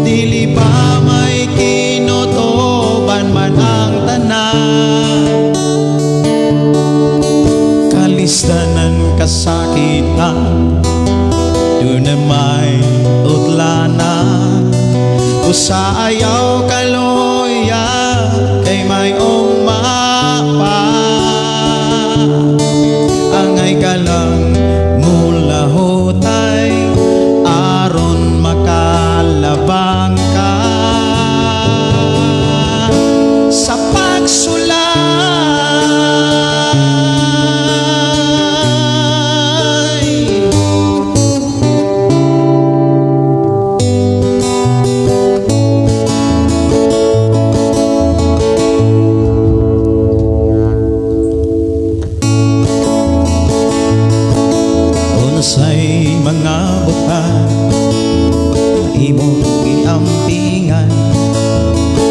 dili ba may kinutuban man ang tanan, kalisdanan kasakitan, do na may utlanan. Usa ayaw kaloya kay may umapa, angay ka lang mulahutay aron makalabang ka sa pagsulay. Unsay mga butang imong giampingan,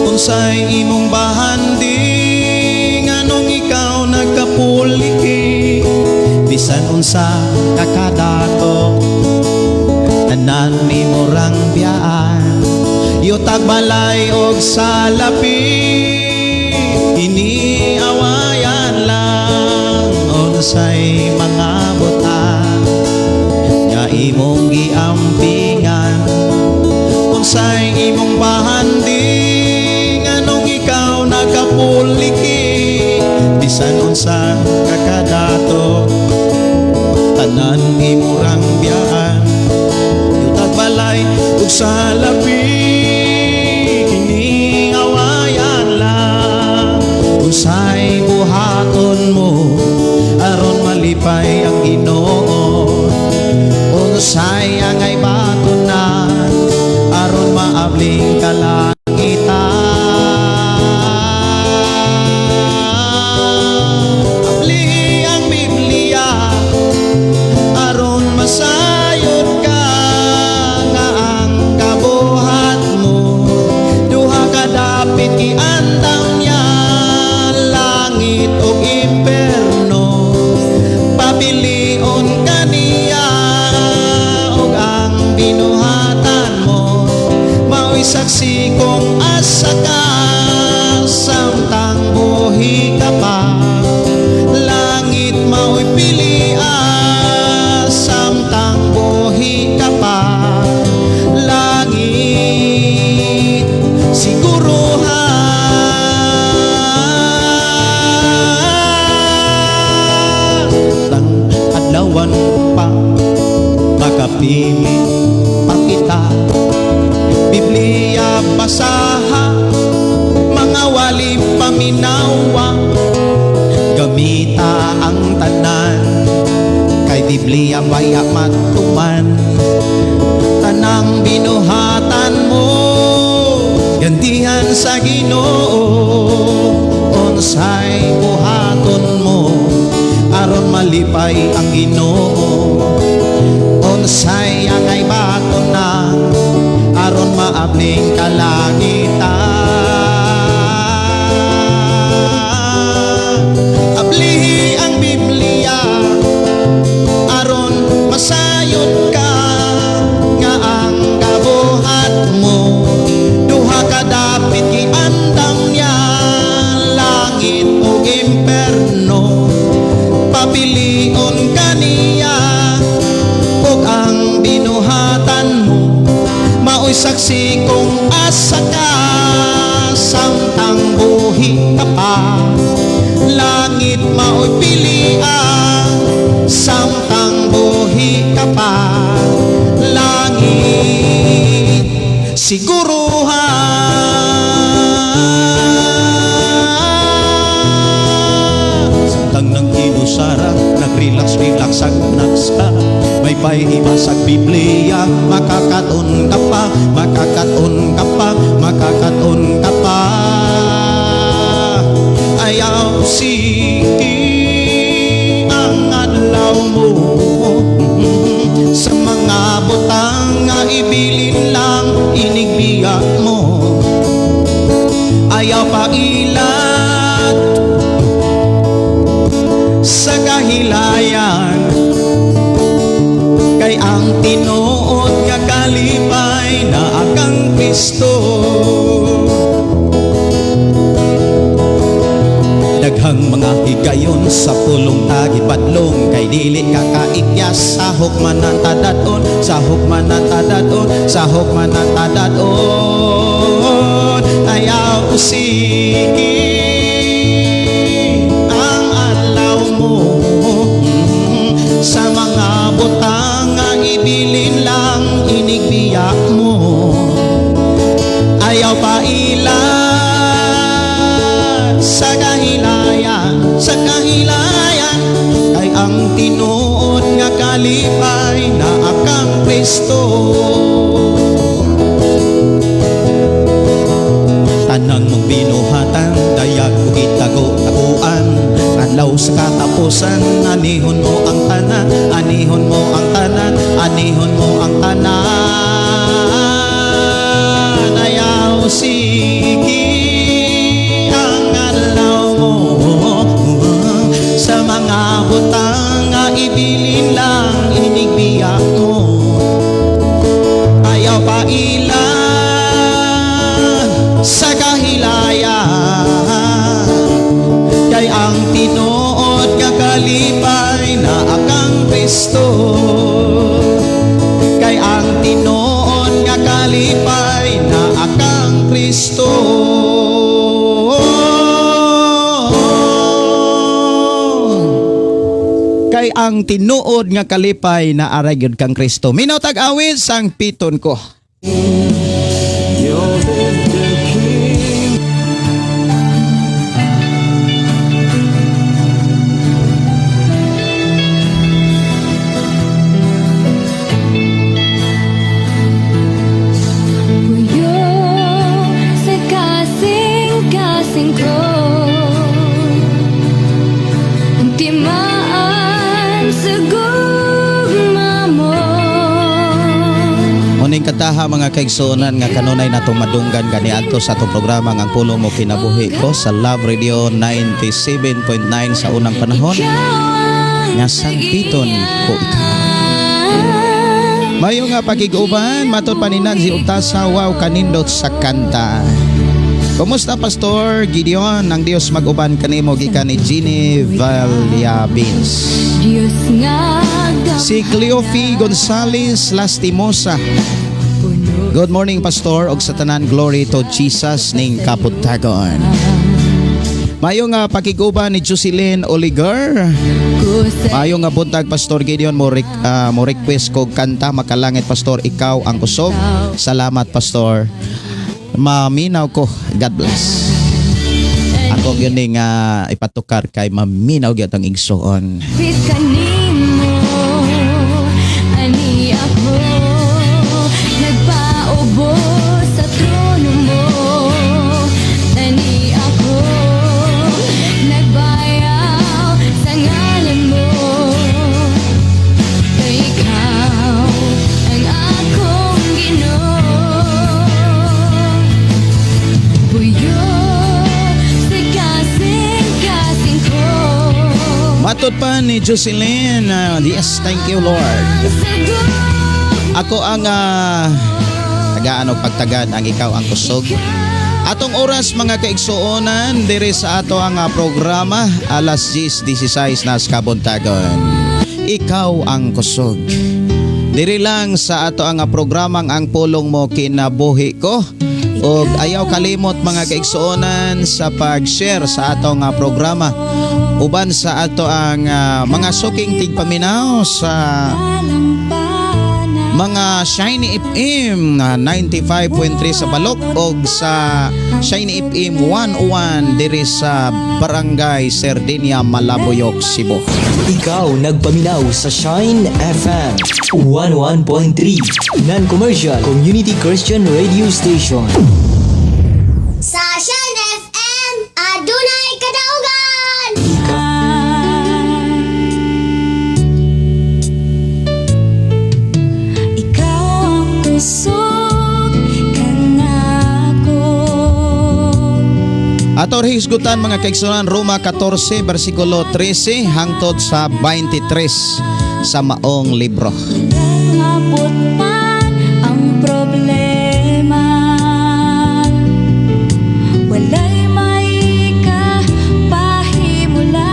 unsay imong bahanding, anong ikaw nagkapuliki, bisan unsa kakadato tanan nimo rang biyaan, yutag balay og salapi, iniawayan lang. Unsay mga butang imong giampingan, unsay imong bahanding, anong ikaw nagkapuliki, bisan unsa kakadato tanan imo rang biyaan, yutag balay ug salapi, kini awayan lang. Unsay buhaton mo aron malipay ang Ginoo, unsay angay batunan aron maabling kalangitan. Abli ang Biblia aron masayod ka, nga ang kabuhat mo duha ka dapit iandam niya. langit o imperno, pabilion kaniya og ang binuhatan mo, mao'y saksi kong asa ka, samtang buhi ka pa. Langit mao'y pilian, samtang buhi ka pa. Langit siguruhan, tang adlawan pa makapili pa kita. Biblia basaha, mga wali paminawa, gamita ang tanan, kay Biblia baya matuman. Tanang binuhatan mo, gantihan sa Ginoo, unsay buhaton mo, aron malipay ang Ginoo. Unsay angay baton na, aron maabning kalangitan. Ablihi ang Biblia, aron masayod ka, nga ang kabuhat mo duha ka dapit giandam niya. Langit o imperno, papilion kaniya ug ang binuhatan mo, mao'y saksi kung asa ka, samtang buhi ka pa. Langit mao'y pilian, samtang buhi ka pa. Langit siguruhan, samtang nang inusara, nag-relax ang naksa. May paibasag Biblia, makakaton ka pa, makakaton ka pa, makakaton ka pa. Ayaw sige ang adlaw mo, sa mga butang nga ibilin lang inigbiya mo. Ayaw pa ilat sa kahilayan, kay ang tinuod nga kalipay na akang Kristo. Daghang mga higayon sa pulong tagibadlong, kay dili kakaikyas sa hukmanan tadaton, sa hukmanan tadaton, sa hukmanan tadaton. Ayaw sige ang adlaw mo, sa mga butang nga ibilin lang inigbiya mo. Ayaw pa ilan sa kahilayan, sa kahilayan, kay ang tinuod nga kalipay na akang Kristo. Tanang mong binuhatan, dayag o itago-taguan, adlaw sa katapusan, anihon mo ang tanan, anihon mo ang tanan, anihon mo ang tanan. Ayaw sige ang adlaw mo, sa mga butang nga ibilin lang inigbiya mo. Ayaw pa ilan sa kahilayan, kay ang tinuod nga kalipay na akang Kristo. Kay ang tinuod nga kalipay na akang Kristo. Kay ang tinuod nga kalipay na aray gyud kang Kristo. Minaw tag-awit sang piton ko. Puyo sa kasing-kasing ko, timaan sa gugma mo. Muning kataha mga kaigsuonan nga kanunay natong madunggan kaniadto sa atong programa ang pulong mo kinabuhi ko sa Love Radio 97.9 sa unang panahon nga sangpiton ko ikaw. Mayo nga pagiguban matud paninag si Utasa wow kanindot sa kanta. Kumusta Pastor Gideon? Ang Dios mag-uban kanimo gikan ni Jeannie Valiabins. Diyos nga Si Cleofi Gonzales Lastimosa. Good morning Pastor og sa tanan glory to Jesus ning Kaputagon. Mayo nga pakiguban ni Jocelyn Oligar. Mayo nga buntag Pastor Gideon mo request kog kanta makalangit Pastor ikaw ang kusog. Salamat Pastor. Maminaw ko. God bless. Ako yun nga ipatukar kay maminaw gyud ang igsoon. Pit kanimo ani ako nagpaubos sa trono mo ani ako nagbayaw sa ngalan mo kay ikaw ang akong Ginoo buyo sa kasing ko. Matod pa ni Jocelyn, yes, thank you Lord. Ako ang tagaan o pagtagad ang ikaw ang kusog. Atong oras mga kaigsuonan diri sa ato ang programa alas 10:16 na sa kabuntagon. Ikaw ang kusog. Diri lang sa ato ang programang ang pulong mo kinabuhi ko. Og ayaw kalimot mga kaigsuonan sa pag-share sa ato nga programa. Uban sa ato ang mga suking tigpaminaw sa mga Shiny FM 95.3 sa Balok og sa Shiny FM 101 diri sa Barangay Sardinia, Malabuyok, Cebu. Ikaw nagpaminaw sa Shine FM 101.3 Non-Commercial Community Christian Radio Station. Sa Shine FM, adunay kadaugan! Ikaw ang kusog kanako. Ato hisgutan mga kaigsuonan Roma 14 bersikulo 13 hangtod sa 23 sa maong libro. Abot man ang problema, walay maika pahimulan,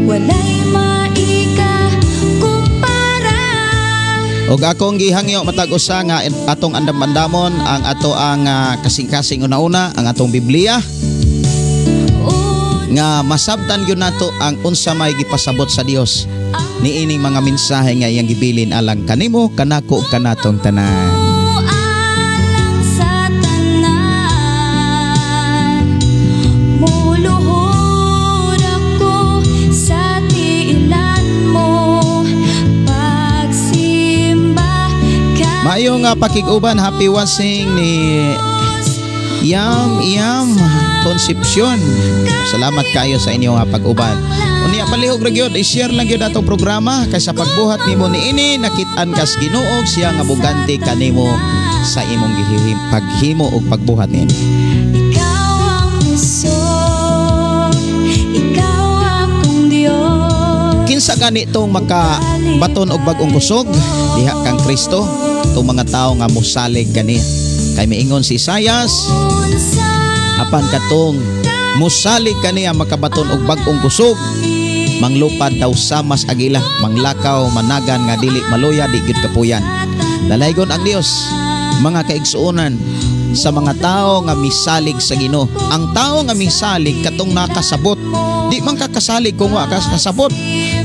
walay maika kumpara. Og akong gihangyo matag usa nga atong andam-andamon ang ato ang kasing-kasing una-una ang atong Biblia nga masabtan gyud nato ang unsa may gipasabot sa Dios niining mga mensahe nga iyang gibilin alang kanimo kanako ug kanatong tanan. Alang sa tanan, muluhod ako sa tiilan mo, pagsimba ka. Maayo nga pakiguban happy wasing ni Iyam Concepcion. Salamat kayo sa inyo nga pag-uban. Unya palihog ra gyud i-share lang gyud atong programa kay sa pagbuhat nimo niini nakit-an kas Ginoo siya nga bugante kanimo sa imong paghimo ug pagbuhat nimo. Ikaw ang kusog, ikaw akong Diyos. Kinsa gani tong makabaton og bag-ong kusog diha kang Kristo tong mga tawo nga mosalig kani kay miingon si Isayas apan katong musalig kaniya makabaton og bag-ong kusog manglupad daw samas agila manglakaw managan nga dili maluya di gyud kapuyan. Dalaygon ang Dios mga kaigsuonan sa mga tao nga misalig sa Ginoo. Ang tao nga misalig katong nakasabot di man kakasalig kung wa kasabot.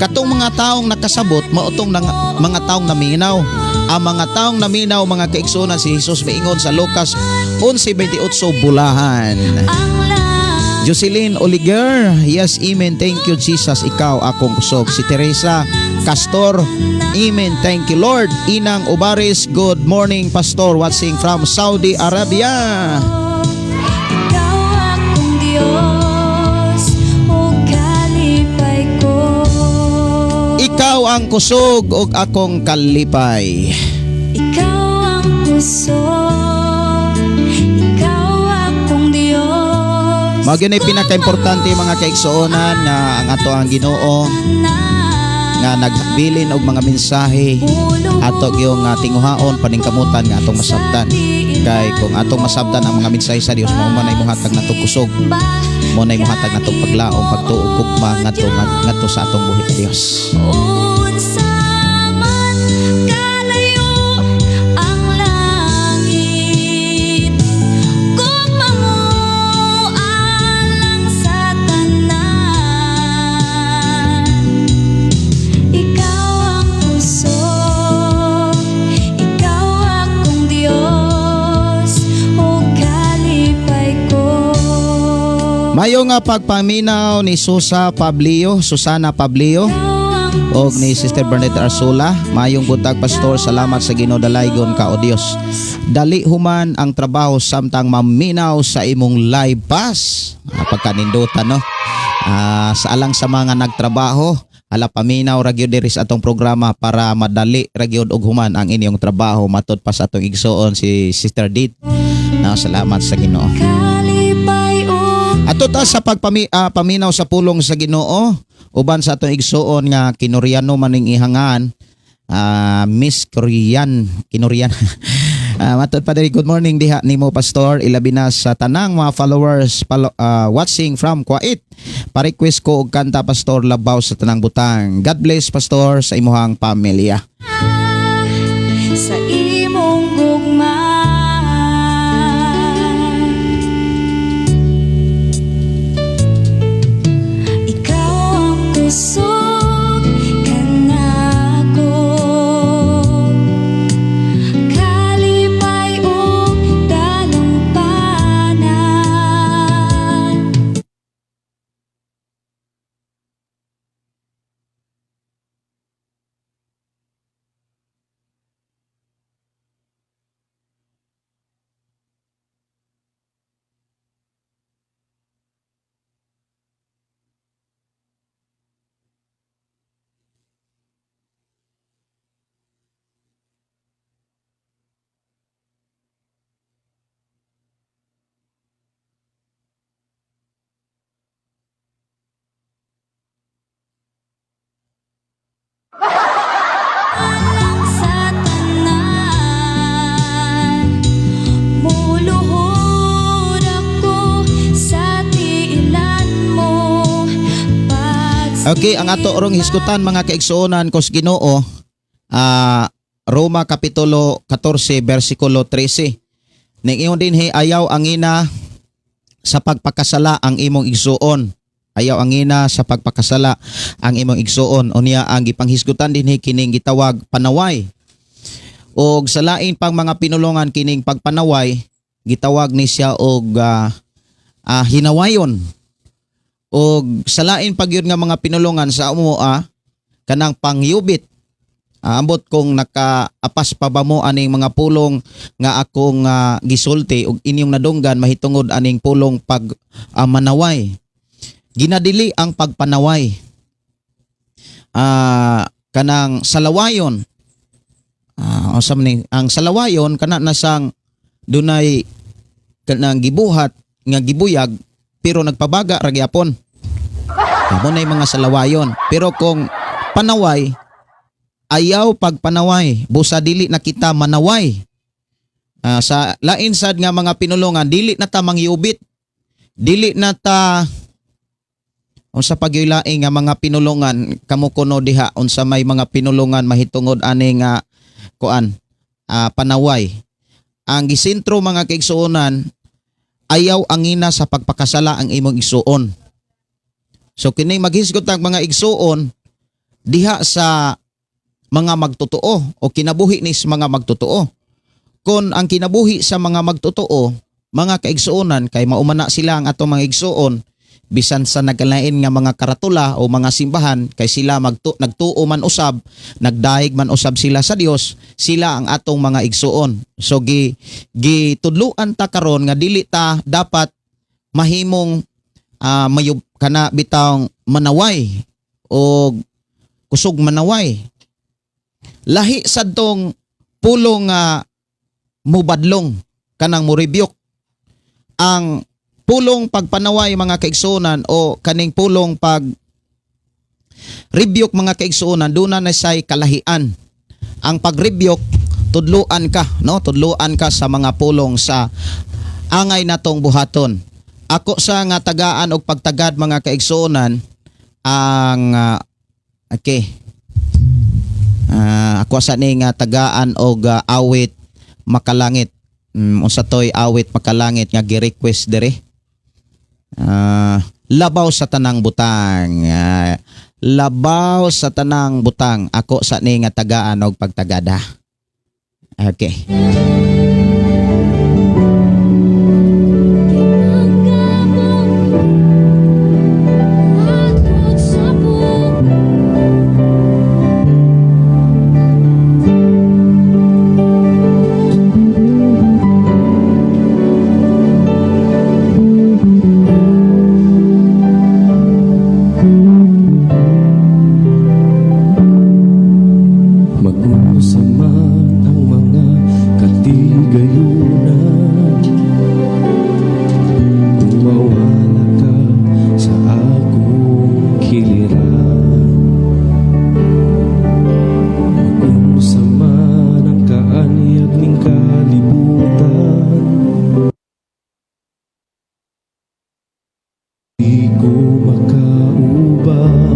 Katong mga taong nakasabot mautong mga taong naminaw. Ang mga taong naminaw mga kaigsuonan si Jesus miingon sa Lucas 11:28 bulahan. Jocelyn Oligar, yes, amen, thank you Jesus, ikaw akong kusog. Si Teresa Castor, amen, thank you Lord. Inang Ubaris, good morning Pastor, watching from Saudi Arabia. Ikaw akong Diyos, o kalipay ko. Ikaw ang ang kusog ug akong kalipay. Ikaw ang puso, ikaw akong Diyos. Mao gyud ay pinaka-importante mga kaigsuonan nga ang ato ang Ginoo nga nagbilin og mga mensahe ato gyung tinguhaon paningkamutan nga atong masabtan. Kay kung atong masabtan ang mga mensahe sa Dios, mao man ay mohatag natong kusog, mao na ay mohatag natong paglaom, pagtuog ugma ngadto sa atong buhi sa Dios. Unsa man kalayo ang langit, gugma mo alang sa tanan. Ikaw ang puso, ikaw akong Diyos, o kalipay ko. Mayo nga pagpaminaw ni Susana Pablio og ni Sister Bernadette Arsula. Mayong buntag pastor, salamat sa Ginoo dalaygon ka o Dios. Dali human ang trabaho samtang maminaw sa imong live pass. Pagkanindutan no. Sa alang sa mga nagtrabaho, ala paminaw ra gyud diri sa atong programa para madali ra gyud og human ang inyong trabaho matud pa sa atong igsuon si Sister Dit. Salamat sa Ginoo. Kalipay o Ato ta sa paminaw sa pulong sa Ginoo, uban sa atong igsuon nga Kinoriano maning ihangan, Miss Korean, Kinorian. Matod pa diri, good morning diha nimo pastor, ilabi na sa tanang mga followers watching from Kuwait. Pa-request ko og kanta pastor labaw sa tanang butang. God bless pastor sa imuhang pamilya. sa imong gugma. Ikaw ang kusog kanako, kalipay o dalumpanan. Alang sa tanan, muluhod ako sa tiilan mo. Okay, ang ato orong hisgutan mga kaigsuonan kos Ginoo, Roma kapitulo 14 bersikulo 13. Ning ingon dinhi, ayaw ang ina sa pagpakasala ang imong igsuon. Ayaw ang ina sa pagpakasala ang imong igsuon. Unya ang gipanghisgutan dinhi kining gitawag panaway. Og sa lain pang mga pinulungan kining pagpanaway, gitawag ni siya og hinawayon. Og sa lain pag yun nga mga pinulungan sa umoa kanang pangyubit. Ambot kung nakaapas pa ba mo aning mga pulong nga akong gisulti og inyong nadunggan mahitungod aning pulong pag manaway. Ginadili ang pagpanaway. Kanang salawayon. Ang salawayon kana na sang dunay kanang gibuhat nga gibuyag pero nagpabaga ra gyapon. Amo na mga salawayon. Pero kung panaway, ayaw pagpanaway, busa dili na kita manaway. Sa lain sad nga mga pinulungan, dili na ta mangyubit. Dili na ta unsa pagyulaing nga mga pinulungan kamo kuno diha unsa may mga pinulungan mahitungod ani nga panaway. Ang gisentro mga kaigsuonan, ayaw ang ina sa pagpakasala ang imong igsuon. So kini maghisgot ang mga igsuon diha sa mga magtotoo o kinabuhi ni sa mga magtotoo. Kung ang kinabuhi sa mga magtotoo, mga kaigsuonan kay maumana sila ang atong mga igsuon bisan sa nagkalain nga mga karatula o mga simbahan kay sila nagtuo man usab, nagdaig man usab sila sa Dios, sila ang atong mga igsuon. So gitudluan ta karon nga dili ta dapat mahimong kana bitang manaway o kusog manaway. Lahi sad tong pulong nga mubadlong kanang muribyok. Ang pulong pagpanaway mga kaigsuonan o kaning pulong pag rebuke mga kaigsuonan duna na say kalahian. Ang pag-rebuke tudluan ka, no? Tudluan ka sa mga pulong sa angay natong buhaton. Ako sa nga tagaan og pagtagad mga kaigsuonan ang ako sa ni nga tagaan og awit makalangit. Unsa toy awit makalangit nga gi-request diri. Labaw sa tanang butang. Labaw sa tanang butang. Ako sa ni nga tagaan og pagtagada. Okay. Magusama ang mga katigayunan. Kung mawala ka sa akong kiliran, magusama ng kaanyag ning kalibutan. Di ko makauban,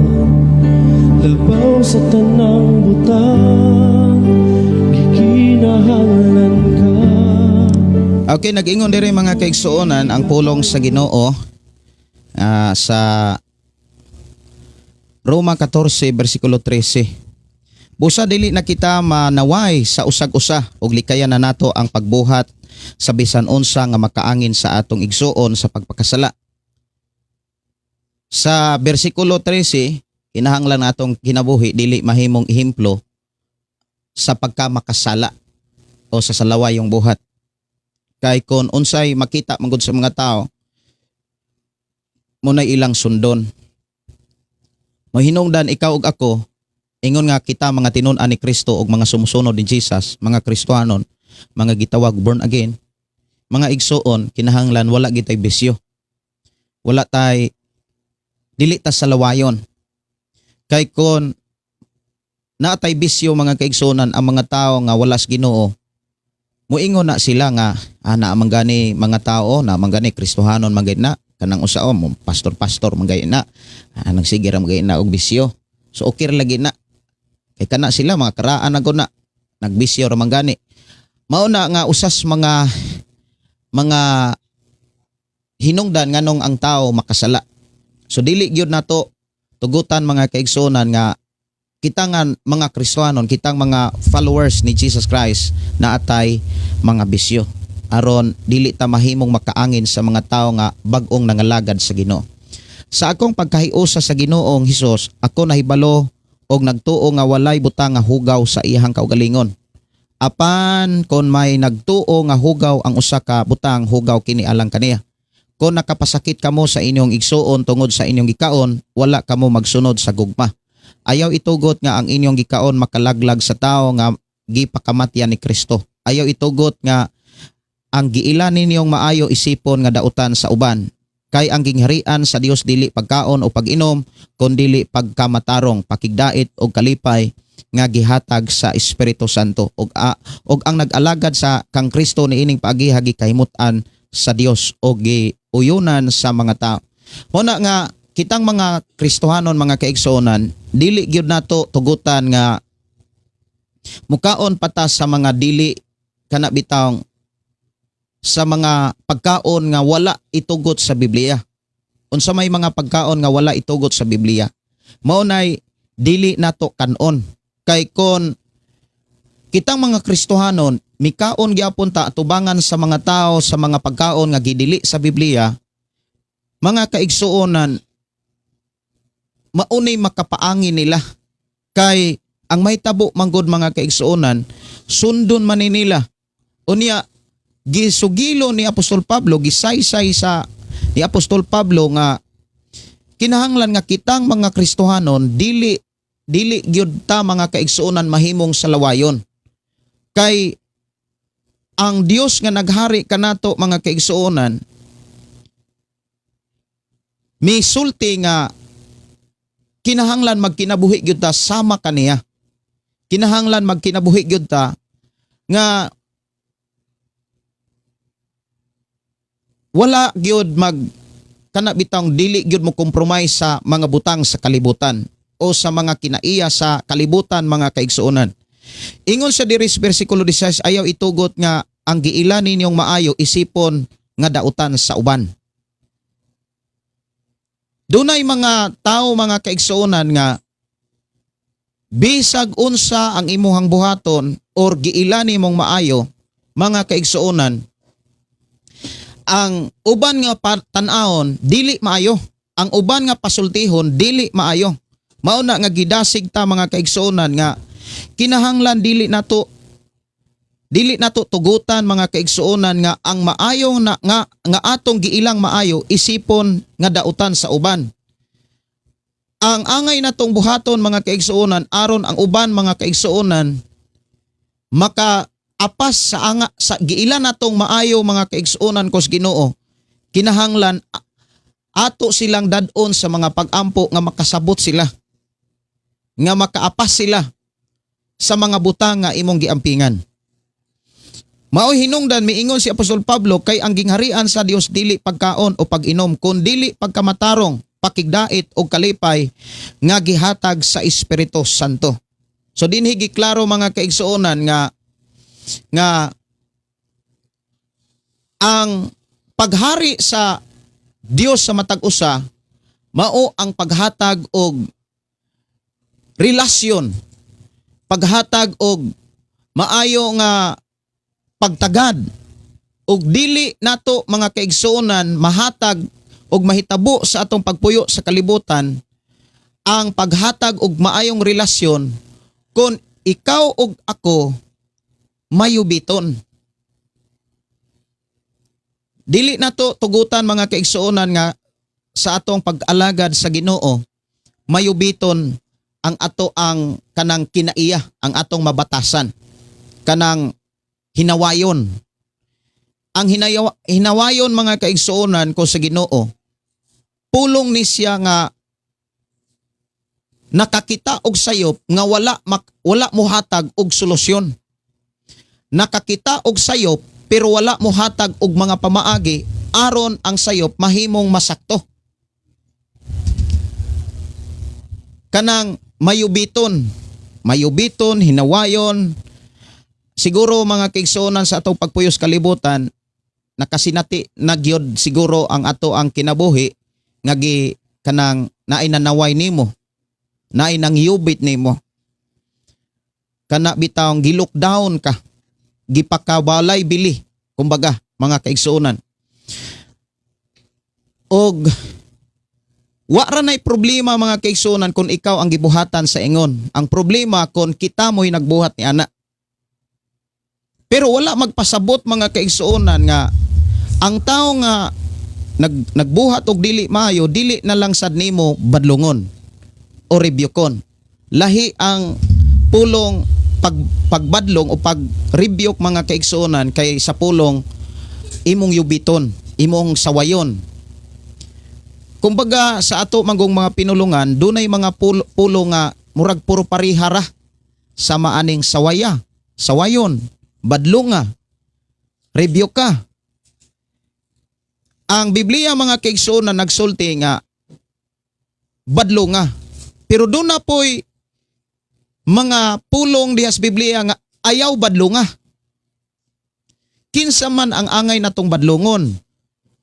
labaw sa tanang butang, gikinahanglan ka. Okay, nag-ingon diri mga kaigsuonan ang pulong sa Ginoo sa Roma 14 bersikulo 13. Busa dili na kita manaway sa usag-usa ug likayan na nato ang pagbuhat sa bisan unsa nga makaangin sa atong igsuon sa pagpakasala. Sa bersikulo 13, kinahanglan natong kinabuhi dili mahimong ehemplo sa pagkamakasala o sa salaway yung buhat. Kay kung unsay makita manggod sa mga tao, muna ilang sundon. Mahinungdan ikaw ug ako, ingon nga kita mga tinun-an ni Kristo ug mga sumusunod ni Jesus, mga Kristohanon, mga gitawag born again, mga igsuon, kinahanglan wala gitay bisyo. Wala tay dili ta salawayon. Kay kon natay bisyo mga kaigsunan ang mga tao nga walas Ginoo, muingon na sila nga na manggani mga tao na manggani Kristohanon manggay na kanang usao mo pastor manggay na nagsigira manggay na og bisyo. So okay ra lagi na. Kay kana sila mga karaan na na nagbisyo ra manggani. Mao na nga usas mga hinungdan nganong ang tao makasala. So dili gyud nato tugutan mga kaigsunan nga kita nga mga Kristohanon, kitang mga followers ni Jesus Christ na atay mga bisyo. Aron dili ta mahimong makaangin sa mga tao nga bag-ong nangalagad sa Ginoo. Sa akong pagkahiusa sa Ginoong Hesus, ako nahibalo og nagtuo nga walay butang nga hugaw sa iyang kaugalingon. Apan kon may nagtuo nga hugaw ang usa ka butang, hugaw kini alang kaniya. Kung nakapasakit kamo sa inyong igsuon tungod sa inyong gikaon, wala kamo magsunod sa gugma. Ayaw itugot nga ang inyong gikaon makalaglag sa tao nga gipakamatyan ni Kristo. Ayaw itugot nga ang giilan ninyong maayo isipon nga dautan sa uban. Kay ang gingharian sa Dios dili pagkaon o pag-inom, kun dili pagkamatarong, pakigdait o kalipay nga gihatag sa Espiritu Santo. Og ang nag-alagad sa kang Kristo niining paagihagi kahimutan sa Dios o giuyunan sa mga tao. Muna nga kitang mga Kristohanon, mga kaigsuonan, dili gyud nato tugutan nga mukaon patas sa mga dili kana bitawng sa mga pagkaon nga wala itugot sa Biblia. Unsa may mga pagkaon nga wala itugot sa Biblia, mao nay dili nato kanon. Kay kon kitang mga Kristohanon mikaon gyapon ta atubangan sa mga tao sa mga pagkaon nga gidili sa Biblia, mga kaigsuonan, maunay makapaangin nila. Kay ang may tabo manggod mga kaigsuonan, sundon man nila. Unya gisugilo ni Apostol Pablo, gisaysay sa ni Apostol Pablo nga kinahanglan nga kitang mga Kristohanon dili dili gyud ta mga kaigsuonan mahimong salawayon. Kay ang Dios nga naghari kanato mga kaigsuonan misulti nga kinahanglan magkinabuhi gyud ta sama kaniya. Kinahanglan magkinabuhi gyud ta nga wala gyud kana bitang dili gyud mo compromise sa mga butang sa kalibutan o sa mga kinaiya sa kalibutan mga kaigsuonan. Ingon sa diri sa bersikulo 16 ayaw itugot nga ang giila ninyong maayo isipon nga dautan sa uban. Dunay mga tao mga kaigsuonan nga bisag unsa ang imuhang buhaton or giila nimong maayo mga kaigsuonan, ang uban nga tan-aon dili maayo, ang uban nga pasultihon dili maayo. Mao na nga gidasig ta mga kaigsuonan nga kinahanglan dili nato tugutan mga kaigsuonan nga ang maayo na nga atong giilang maayo isipon nga dautan sa uban. Ang angay natong buhaton mga kaigsuonan aron ang uban mga kaigsuonan makaapas sa giila natong maayo mga kaigsuonan kos Ginoo, kinahanglan ato silang dadon sa mga pag-ampo nga makasabot sila, nga makaapas sila sa mga butang nga imong giampingan. Mao'y hinungdan miingon si Apostol Pablo kay ang gingharian sa Dios dili pagkaon o pag-inom kun dili pagkamatarong, pakigdait o kalipay nga gihatag sa Espiritu Santo. So dinhi giklaro mga kaigsuonan nga ang paghari sa Dios sa matag usa mao ang paghatag og relasyon, paghatag og maayo nga pagtagad ug dili nato mga kaigsuonan mahatag og mahitabo sa atong pagpuyo sa kalibutan ang paghatag og maayong relasyon kung ikaw ug ako mayubiton. Dili nato tugutan mga kaigsuonan nga sa atong pag-alagad sa Ginoo mayubiton ang kanang kinaiya, ang atong mabatasan, kanang hinawayon. Ang hinawayon mga kaigsuonan ko sa Ginoo, pulong ni siya nga nakakita og sayop nga wala mohatag og solusyon. Nakakita og sayop pero wala mohatag og mga pamaagi aron ang sayop mahimong masakto. Kanang mayubiton, hinawayon. Siguro mga kaigsuonan sa atong pagpuyos kalibutan, nakasinati na gyud siguro ang ato ang kinabuhi nga kanang nainanaway nimo, nainangyubit nimo. Kana bitawng gi-lockdown ka, gipakabalay bili, kumbaga mga kaigsuonan. Og wa ra nay problema mga kaigsuonan kung ikaw ang gibuhatan sa ingon. Ang problema kung kita mo'y nagbuhat ni ana. Pero wala magpasabot mga kaigsuonan nga ang tao nga nagbuhat og dili maayo, dili na lang sad nimo badlongon o rebyukon. Lahi ang pulong pagbadlong o pag-rebuke mga kaigsuonan kay sa pulong imong yubiton, imong sawayon. Kumbaga sa ato manggong mga pinulungan, dunay mga pulo nga murag puro parihara sa maaning sawayon, badlunga, rebuke ka. Ang Biblia mga kaigsuonan nagsulti nga badlunga. Pero doon na po'y mga pulong dihas Biblia nga ayaw badlunga. Kinsa man ang angay natong badlungon,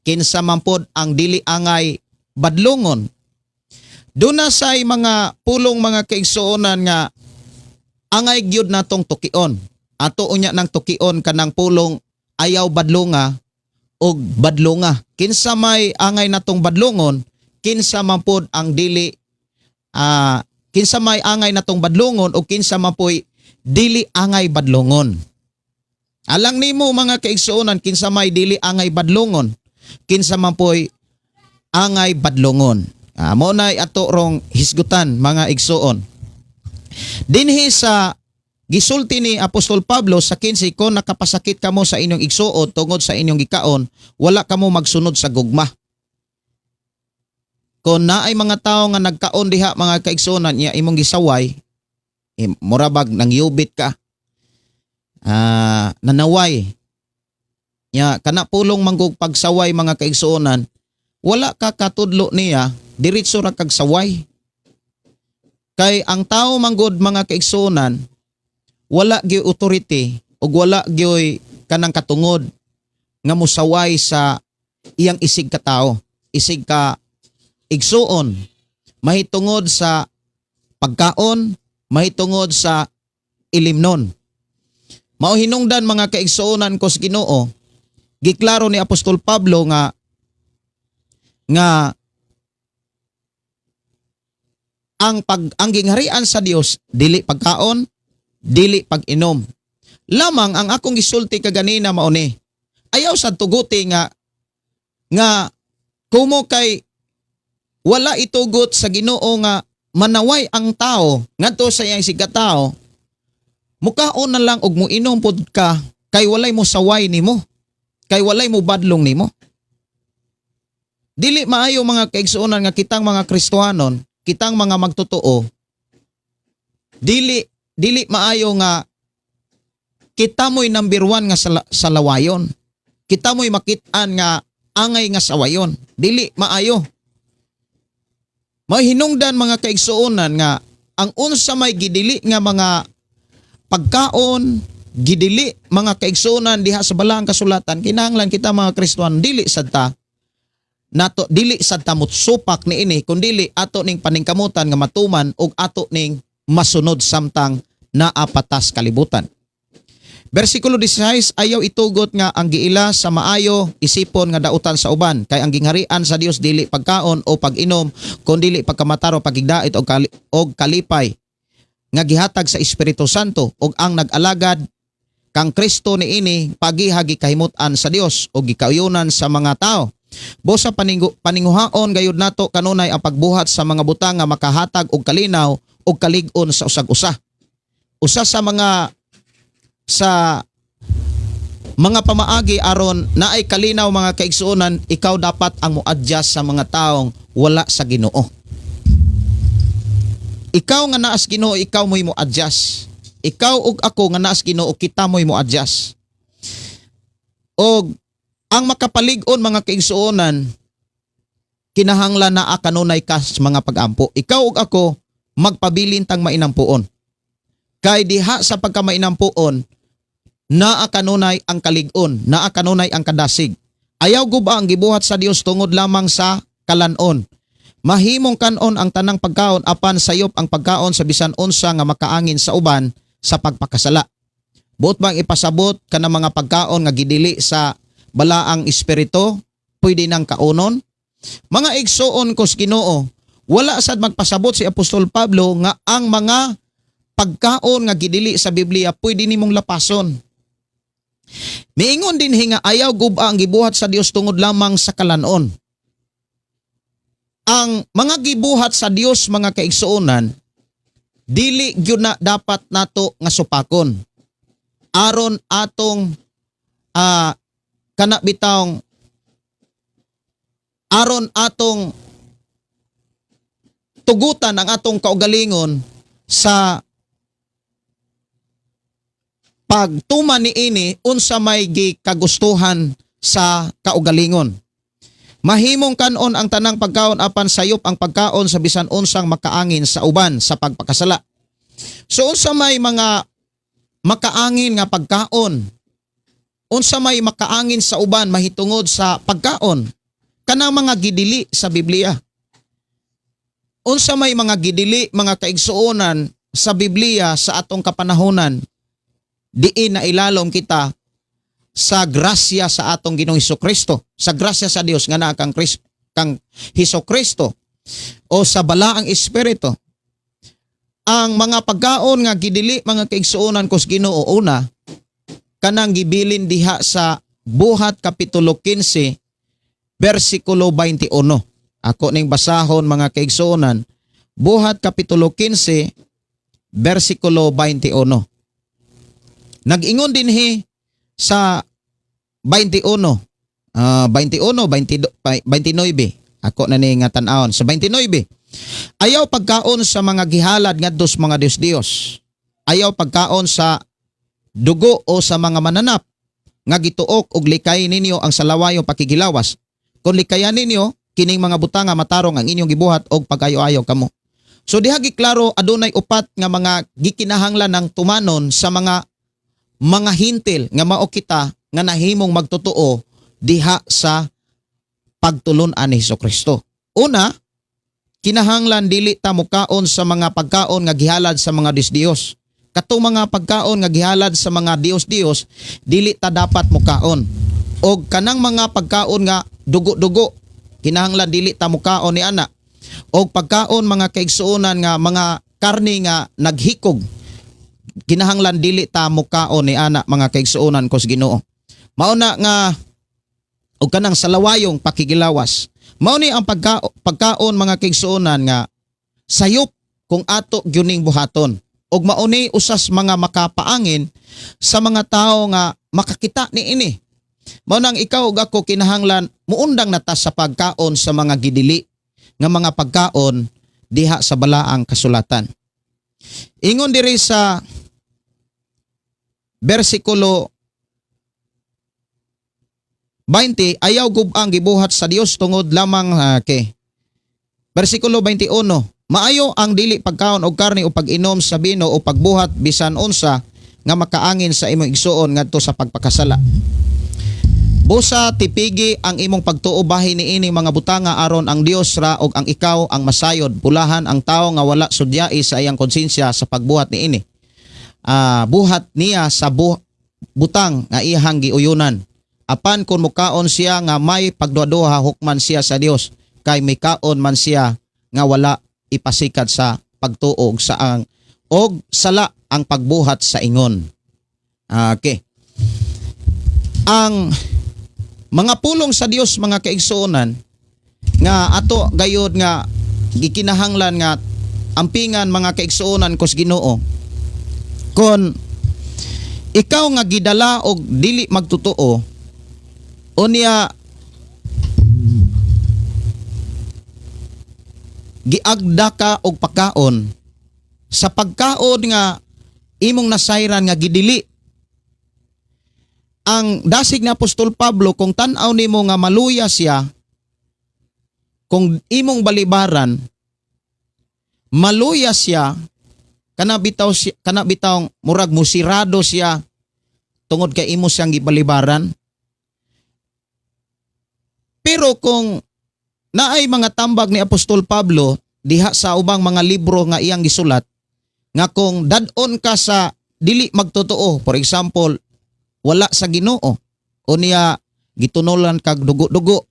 kinsa man pod ang dili angay badlungon. Doon na say mga pulong mga kaigsuonan nga angay gyud natong tukion. Ato unya nang tukion kanang pulong ayaw badlunga og badlunga. Kinsa may angay natong badlungon, kinsa man pod ang dili kinsa may angay natong badlungon o kinsa man poy dili angay badlungon. Alang nimo mga kaigsuonan kinsa may dili angay badlungon, kinsa man poy angay badlungon. Mo nay ato rong hisgutan mga igsuon. Dinhi sa gisulti ni Apostol Pablo sa 15, kung nakapasakit kamo sa inyong igsuod tungod sa inyong gikaon, wala kamo magsunod sa gugma. Kung naay mga tao nga nagkaon diha mga kaigsuonan niya imong gisaway, murabag nang yubit ka, nanaway, ya kana pulong manggug pagsaway mga kaigsuonan, wala ka katudlo niya, diretso ra kag saway. Kay ang tao manggod mga kaigsuonan, wala gyud authority ug wala gyud kanang katungod nga musaway sa iyang isig ka tao, isig ka igsuon, mahitungod sa pagkaon, mahitungod sa ilimnon. Mao hinungdan mga kaigsuonan ko sa Ginoo, giklaro ni Apostol Pablo nga ang gingharian sa Dios dili pagkaon, dili pag-inom. Lamang ang akong gisulti kaganina mao ni, ayaw sa tuguti nga kumo kay wala itugot sa Ginoo nga manaway ang tao ngadto sa iyang sigkatao, mukaon na lang og muinom pod ka kay walay mo saway nimo, kay walay mo badlong nimo. Dili maayo mga kaigsuonan nga kitang mga Kristohanon, kitang mga magtotoo, dili maayo nga kita mo'y number 1 nga sa lawayon. Kita mo'y makit-an nga angay nga sawayon. Dili maayo. May hinungdan mga kaigsuonan nga ang unsa may gidili nga mga pagkaon, gidili mga kaigsuonan diha sa balaang kasulatan, kinahanglan kita mga Kristohan dili sadta nato, dili sadta mutsupak ni ini, kundi ato ning paningkamutan nga matuman ug ato ning masunod samtang naapatas kalibutan. Versikulo 16, ayaw itugot nga ang giila sa maayo isipon nga dautan sa uban, kay ang gingharian sa Dios dili pagkaon o pag-inom, kundi dili pagkamataro, pagigdait og kalipay nga gihatag sa Espiritu Santo, ug ang nag-alagad kang Kristo niini pagihagi kahimutan sa Dios ug gikayunan sa mga tao. Busa paninguhaon gayud nato kanunay ang pagbuhat sa mga butang nga makahatag og kalinaw ug kalig-on sa usag-usa. Usa sa mga pamaagi aron naay kalinaw mga kaigsuonan, ikaw dapat ang mo-adjust sa mga taong wala sa Ginoo. Ikaw nga naas Ginoo, ikaw mo'y mo-adjust. Ikaw ug ako nga naas Ginoo, kita mo'y mo-adjust. Og ang makapalig-on mga kaigsuonan, kinahanglan na kanunay ka sa mga pag-ampo. Ikaw ug ako magpabilin tang mainampuon. Kay diha sa pagkamainampuon, naa kanunay ang kalig-on, naa kanunay ang kadasig. Ayaw guba ang gibuhat sa Dios tungod lamang sa kalanon. Mahimong kanon ang tanang pagkaon apan sayop ang pagkaon sa bisan unsa nga makaangin sa uban sa pagpakasala. Buot bang ipasabot ka ng mga pagkaon nga gidili sa balaang espiritu, pwede nang kaunon? Mga igsuon ko sa Ginoo, wala sad magpasabot si Apostol Pablo nga ang mga pagkaon nga gidili sa Biblia pwede nimong lapason. Miingon din nga ayaw guba ang gibuhat sa Dios tungod lamang sa kalanon. Ang mga gibuhat sa Dios mga kaigsuonan, dili gyud na dapat nato nga supakon. Aron atong aron atong tugutan ang atong kaugalingon sa pagtuman ni ini unsa may gikagustuhan sa kaugalingon. Mahimong kanon ang tanang pagkaon apan sayop ang pagkaon sa bisan unsang makaangin sa uban sa pagpakasala. So unsa may mga makaangin nga pagkaon, unsa may makaangin sa uban mahitungod sa pagkaon, kanang mga gidili sa Biblia. Unsa may mga gidili mga kaigsuonan sa Biblia sa atong kapanahonan, diin na ilalom kita sa grasya sa atong Ginoong Hesukristo, sa grasya sa Dios nga naa kang Hesukristo o sa balaang espiritu. Ang mga pagkaon nga gidili mga kaigsuonan ko sa Ginoo, una kanang gibilin diha sa Buhat kapitulo 15 versikulo 21. Ako ning basahon mga kaigsuonan, Buhat kapitulo 15 versikulo 21. Nag-ingon dinhi sa 21, 29. Ako na ni nga tan-awon sa 29. Ayaw pagkaon sa mga gihalad ngadto sa mga Dios. Ayaw pagkaon sa dugo o sa mga mananap nga gituok og likay ninyo ang salawayong pakigilawas. Kung likayan ninyo kining mga butanga matarong ang inyong gibuhat og pagayo-ayo kamo. So diha giklaro adunay upat nga mga gikinahanglan ng tumanon sa mga hintil nga mao kita nga nahimong magtotoo diha sa pagtulon-an ni Hesukristo. Una, kinahanglan dili ta mukaon sa mga pagkaon nga gihalad sa mga Dios. Katong mga pagkaon nga gihalad sa mga Dios, dili ta dapat mukaon. Og kanang mga pagkaon nga dugo-dugo, kinahanglan dili ta mukaon ni ana. Og pagkaon mga kaigsuonan nga mga karne nga naghikog, kinahanglan dili ta mukaon ni ana mga kaigsuonan kos Ginoo. Mao na nga og kanang salawayong pakigilawas. Mao ni ang pagkaon mga kaigsuonan nga sayop kung ato gyuning buhaton. Og mao ni usas mga makapaangin sa mga tao nga makakita niini. Mao nang ikaw ug ako kinahanglan muundang nata sa pagkaon sa mga gidili nga mga pagkaon diha sa balaang kasulatan. Ingon diri sa versikulo 20, ayaw gub-ang gibuhat sa Dios tungod lamang kay. Versikulo 21, maayo ang dili pagkaon og karne o pag-inom sa bino o pagbuhat bisan unsa nga makaangin sa imong igsuon ngadto sa pagpakasala. Busa tipigi ang imong pagtuo bahin niini mga butanga aron ang Dios ra og ang ikaw ang masayod. Pulahan ang tawo nga wala sudyai sa iyang konsensya sa pagbuhat niini. Buhat niya sa butang nga iyang giuyunan. Apan kung mukaon siya nga may pagduha-duha hukman siya sa Dios kay may kaon man siya nga wala ipasikat sa pagtuog sa ang og sala ang pagbuhat sa ingon. Okay. Ang mga pulong sa Dios mga kaigsuonan nga ato gayud nga gikinahanglan nga ampingan mga kaigsuonan kos Ginoo. Kon ikaw nga gidala og dili magtotoo unya giagda ka og pagkaon sa pagkaon nga imong nasayran nga gidili. Ang dasig na Apostol Pablo kung tan-aw nimo nga maluya siya, kung imong balibaran maluya siya, kana bitaw murag musirado siya tungod kay imo siyang gibalibaran. Pero kung naay mga tambag ni Apostol Pablo diha sa ubang mga libro nga iyang gisulat nga kung dad-on ka sa dili magtotoo, for example, wala sa Ginoo, o niya gitunulan kag dugo-dugo,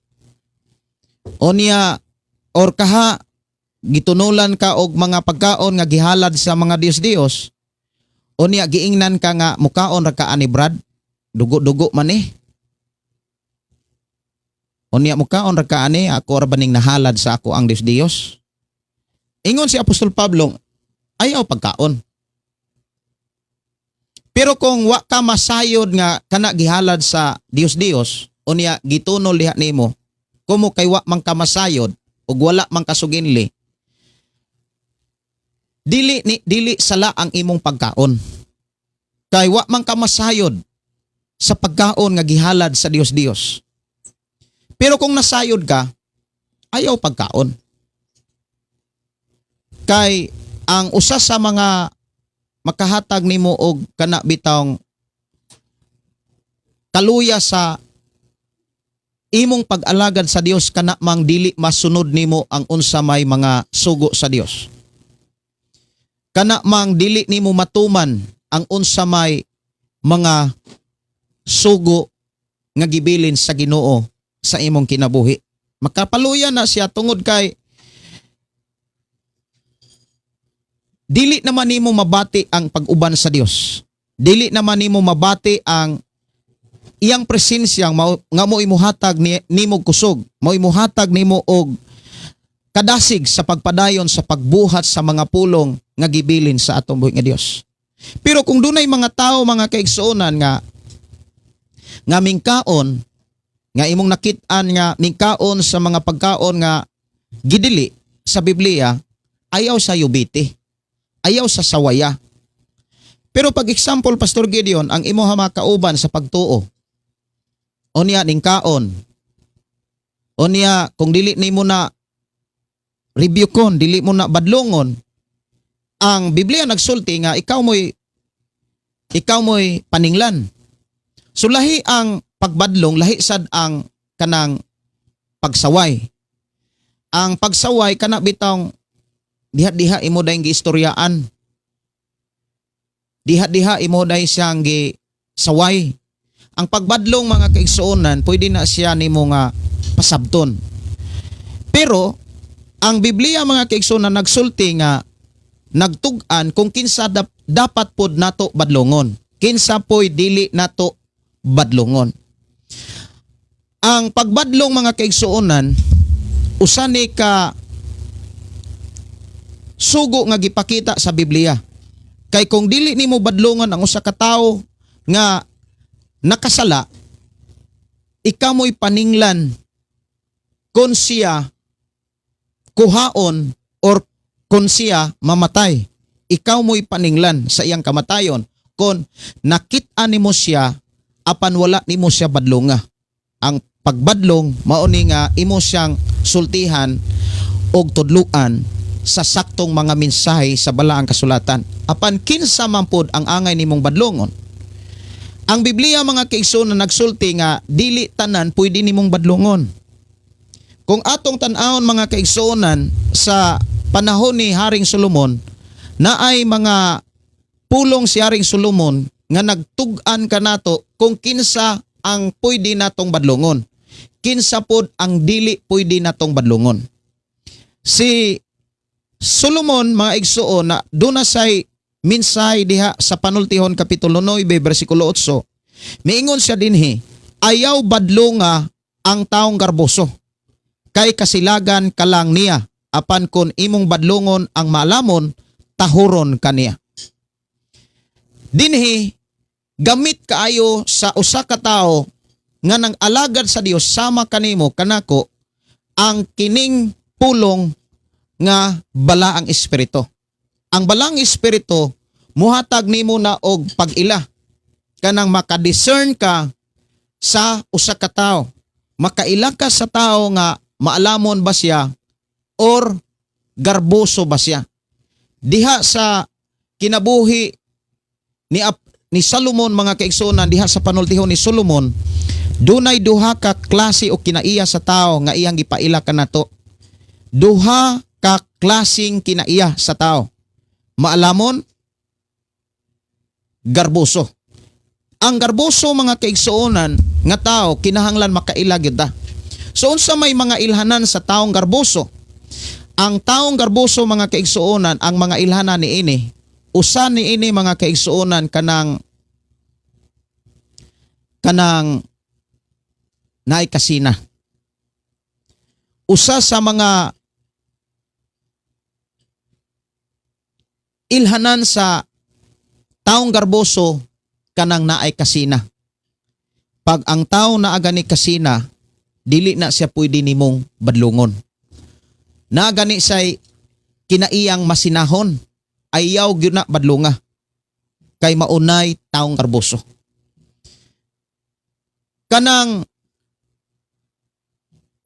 o niya or kaha gitunulan ka og mga pagkaon nga gihalad sa mga Dios, o niya giingnan ka nga mukaon ra ka ani Brad, dugo-dugo man eh. Unya mukaon ra ka ani ako ra baning nahalad sa ako ang Dios. Ingon si Apostol Pablo, ayaw pagkaon. Pero kung wa ka masayod nga kana gihalad sa Dios, unya gitunol diha nimo, kumo kay wa man ka masayod ug wala man kasuginli, dili sala ang imong pagkaon. Kay wa man ka masayod sa pagkaon nga gihalad sa Dios. Pero kung nasayod ka, ayaw pagkaon. Kay ang usa sa mga makahatag nimo og kana bitawng kaluya sa imong pag-alagad sa Dios kana mang dili masunod nimo ang unsa may mga sugo sa Dios. Kana mang dili nimo matuman ang unsa may mga sugo nga gibilin sa Ginoo sa imong kinabuhi. Makapaluya na siya tungod kay dili naman nimo mabati ang pag-uban sa Dios. Dili naman nimo mabati ang iyang presensya nga mo imuhatag nimo kusog, mo imuhatag nimo og kadasig sa pagpadayon sa pagbuhat sa mga pulong nga gibilin sa atong buhi nga Dios. Pero kung dunay mga tao mga kaigsuonan nga mingkaon nga imong nakit-an nga mingkaon sa mga pagkaon nga gidili sa Biblia, ayaw sa yubiti, ayaw sa sawaya. Pero pag example Pastor Gideon ang imong makauban sa pagtuo, unya ningkaon, unya kung dili nimo na rebukeon, dili mo na badlongon, ang Biblia nagsulti nga ikaw mo'y paninglan. So lahi ang pagbadlong, lahi sad ang kanang pagsaway. Ang pagsaway kana bitong diha-diha imo dayong giistoryaan. Diha-diha imo day siyang gisaway. Ang pagbadlong mga kaigsuonan, pwede na siya nimo nga pasabton. Pero ang Biblia mga kaigsuonan nagsulti nga nagtug-an kung kinsa dapat pod nato badlongon. Kinsa po'y dili nato badlongon. Ang pagbadlong mga kaigsuonan usa ni ka sugo nga gipakita sa Biblia. Kay kung dili nimo badlongon ang usa ka tawo nga nakasala, ikaw mo'y paninglan kung siya kuhaon or kung siya mamatay. Ikaw mo'y paninglan sa iyang kamatayon kung nakit-an nimo siya apan wala nimo siya badlonga. Ang pagbadlong mao ni nga imo siyang sultihan og tudluan sa saktong mga mensahe sa balaang kasulatan. Apan kinsa man pod ang angay nimong badlongon. Ang Biblia mga kaigsuonan nagsulti nga dili tanan pwede nimong badlongon. Kung atong tan-awon mga kaigsuonan sa panahon ni Haring Solomon, na ay mga pulong si Haring Solomon nga nagtug-an kanato kung kinsa ang pwede natong badlongon. Kinsa pod ang dili pwede natong badlongon. Si Solomon mga igsuon na duna say minsay diha sa Panultihon Kapitulo 9 versikulo 8, miingon siya dinhi, ayaw badlonga ang taong garboso, kay kasilagan kalang niya, apan kon imong badlongon ang malamon, tahuron kaniya. Dinhi, gamit kaayo sa usa ka tawo nga nang alagad sa Dios sama kanimo kanako ang kining pulong nga balaang espiritu. Ang balaang espiritu muhatag nimo na og pag-ila kanang makadiscern ka sa usa ka tawo. Makaila ka sa tawo nga maalamon ba siya or garboso ba siya. Diha sa kinabuhi ni Solomon mga kaigsuonan, diha sa panultihon ni Solomon, dunay duha ka klase o kinaiya sa tao nga iyang gipaila kanato. Duha ka klaseng kinaiya sa tao. Maalamon, garboso. Ang garboso mga kaigsuonan nga tao kinahanglan makaila gyud ta. So unsa may mga ilhanan sa taong garboso? Ang taong garboso mga kaigsuonan, ang mga ilhanan niini, usa niini mga kaigsuonan kanang naay kasina. Usa sa mga ilhanan sa taong garboso kanang naay kasina. Pag ang tao naaga ni kasina, dili na siya pwede nimong badlungon. Naagani say kinaiyang masinahon, ayaw gyud na badlunga. Kay maunay taong garboso. Kanang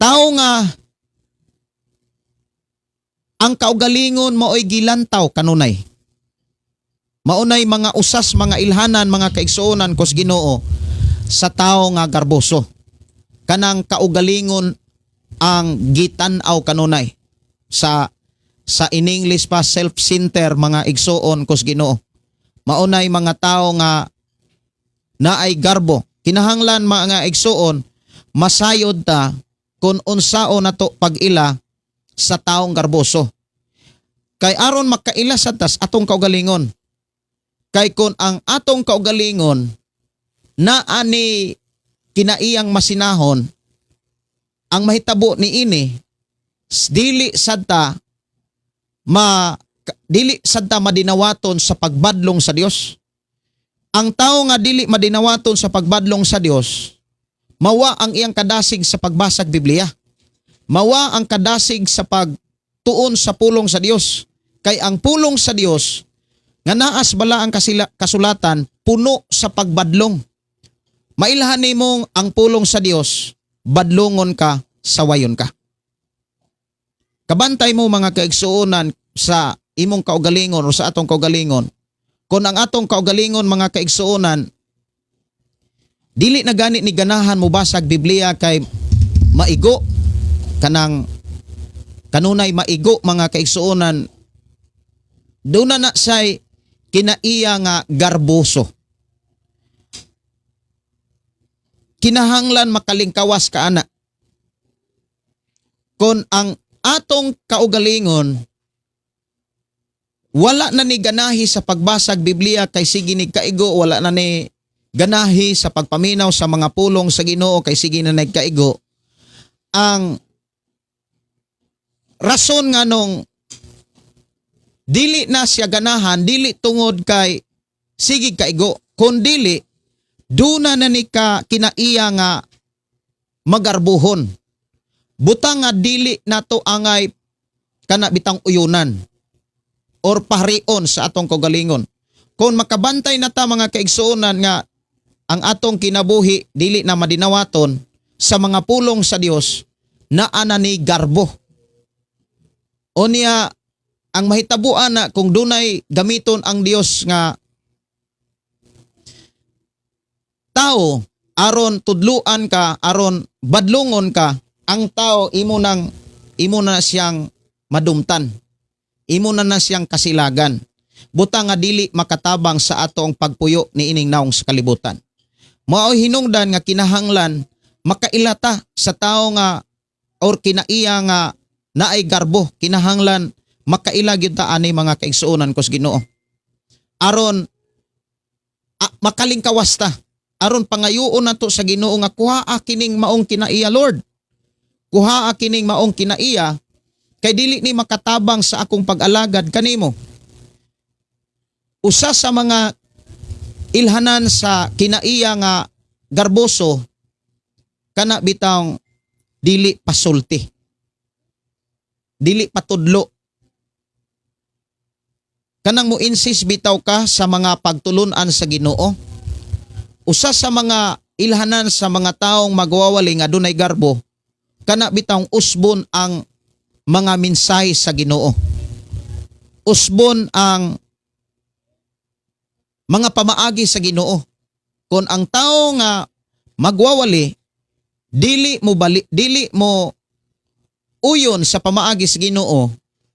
tao nga ang kaugalingon mao'y gilantaw kanunay. Maunay mga usas, mga ilhanan, mga kaigsuonan kos Ginoo sa tao nga garboso. Kanang kaugalingon ang gitan-aw kanunay. Sa in English pa self-centered mga igsuon kos Ginoo. Maunay mga tao nga naay garbo. Kinahanglan mga igsuon masayod ta kung unsao nato pag-ila sa taong garboso. Kay aron makaila sa tas atong kaugalingon. Kay kung ang atong kaugalingon na ani kinaiyang masinahon, ang mahitabo ni ini dili sadta dili sadta madinawaton sa pagbadlong sa Dios. Ang tao nga dili madinawaton sa pagbadlong sa Dios, mawa ang iyang kadasig sa pagbasag Biblia. Mawa ang kadasig sa pagtuon sa pulong sa Dios. Kay ang pulong sa Dios nga naas bala ang kasulatan puno sa pagbadlong. Mailhan nimong ang pulong sa Dios, badlongon ka, sawayon ka. Kabantay mo mga kaigsuonan sa imong kaugalingon o sa atong kaugalingon. Kung ang atong kaugalingon mga kaigsuonan, dili na gani ni ganahan mo basag Biblia kay maigo kanunay maigo mga kaigsuonan, doon na say kinaiya nga garboso. Kinahanglan makalingkawas ka ana. Kung ang atong kaugalingon wala na ni ganahi sa pagbasag Biblia kay sige ni kaigo, wala na ni ganahi sa pagpaminaw sa mga pulong sa Ginoo kay sige na nagkaigo. Ang rason nga nung dili na siya ganahan, dili tungod kay sige kaigo, kundili duna na ni ka kinaiya nga magarbuhon. Butang nga dili nato angay kana bitang uyunan or paharion sa atong kaugalingon. Kung makabantay na ta mga kaigsuonan nga ang atong kinabuhi dili na madinawaton sa mga pulong sa Dios na anani garbo. O niya ang mahitabuan na kung dunay gamiton ang Dios nga tao aron tudluan ka, aron badlongon ka, ang tao imo na siyang madumtan. Imo na siyang kasilagan. Buta nga dili makatabang sa atong pagpuyo ni ining naong sa kalibutan. Mao hinungdan nga kinahanglan makailata sa tao nga or kinaiya nga naay garbo, kinahanglan makaila gyud ta ani mga kaigsuonan kos Ginoo. Aron makalingkawas ta, aron pangayuon nato sa Ginoo nga kuha kining maong kinaiya Lord. Kuha kining maong kinaiya kay dili ni makatabang sa akong pag-alagad kanimo. Usa sa mga ilhanan sa kinaiya nga garboso kana bitang dili pasulti. Dili patudlo. Kanang mo insist bitaw ka sa mga pagtulunan sa Ginoo. Usa sa mga ilhanan sa mga taong magwawali nga dunay garbo kana bitang usbon ang mga mensahe sa Ginoo. Usbon ang mga pamaagi sa Ginoo. Kung ang tao nga magwawali, dili mo uyon sa pamaagi sa Ginoo,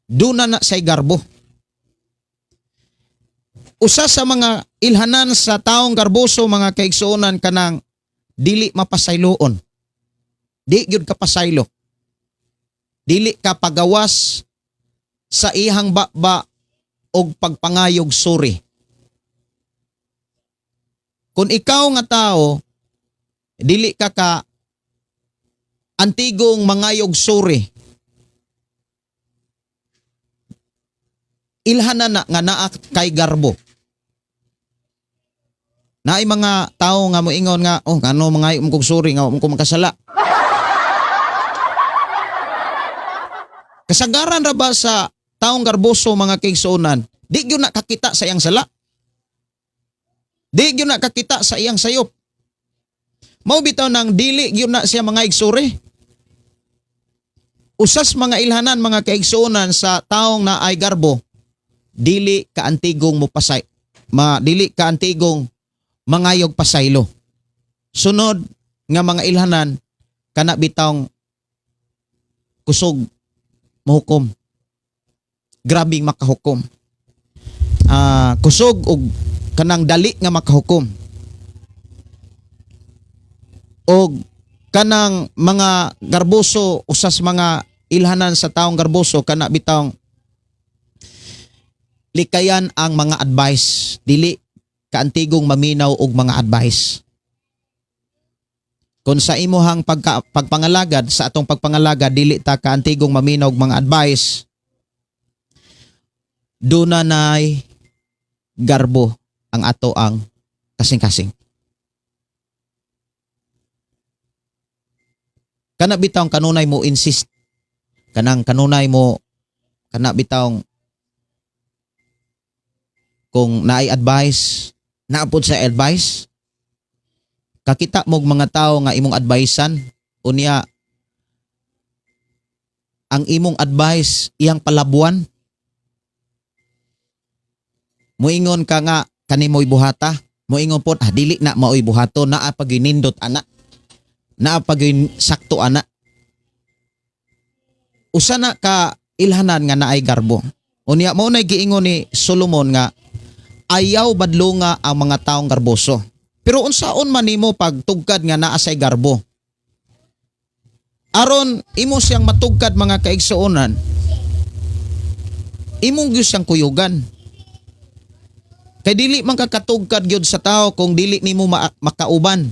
duna na say garbo. Usa sa mga ilhanan sa taong garboso mga kaigsuonan kanang dili mapasayloon. Di gyud ka pasaylo. Dili ka pagawas sa ihang baba og pagpangayog suri. Kung ikaw nga tao, dili ka antigong mangayog suri. Ilhanan na nga naa kay garbo. Naay mga tao nga moingon nga, kano mangayog mo kog suri nga mo ko makasala. Kasagaran ra ba sa taong garboso mga kaigsuonan, di gyud nakakita sa iyang sala. Di gyud nakakita sa iyang sayop. Mao bitaw nang dili gyud na siya mga igsuri. Usas mga ilhanan mga kaigsuonan sa taong na ay garbo, dili kaantigong mopasay. Dili kaantigong mangayog pasaylo. Sunod nga mga ilhanan kana bitawng kusog mahukom. Grabing makahukom. Kusog og kanang dali nga makahukom. Og kanang mga garboso, usas mga ilhanan sa taong garboso kana bitawng likayan ang mga advice, dili kaantigong maminaw og mga advice. Kung sa imuhang pagpangalagad, sa atong pagpangalagad, dili ta kaantigong maminaw og mga advice, dunay garbo ang ato ang kasing-kasing. Kana bitaw kanunay mo insist. Kanunay mo kana bitaw kung naay advice, naapod sa advice, kakita mog mga tao nga imong advicean, unya ang imong advice iyang palabuan. Moingon ka nga kanimoy buhata, moingon pod dili na maoy buhato, naa pag nindot ana. Naa pag sakto ana. Usa na ka ilhanan nga naay garbo. Unya mao nay giingon ni Solomon nga ayaw badlonga ang mga taong garboso. Pero unsaon man nimo pagtugkad nga naa say garbo? Aron imo siyang matugkad mga kaigsuonan, imong gyud siyang kuyugan. Kay dili man ka katugkad gyud sa tao kung dili nimo makauban.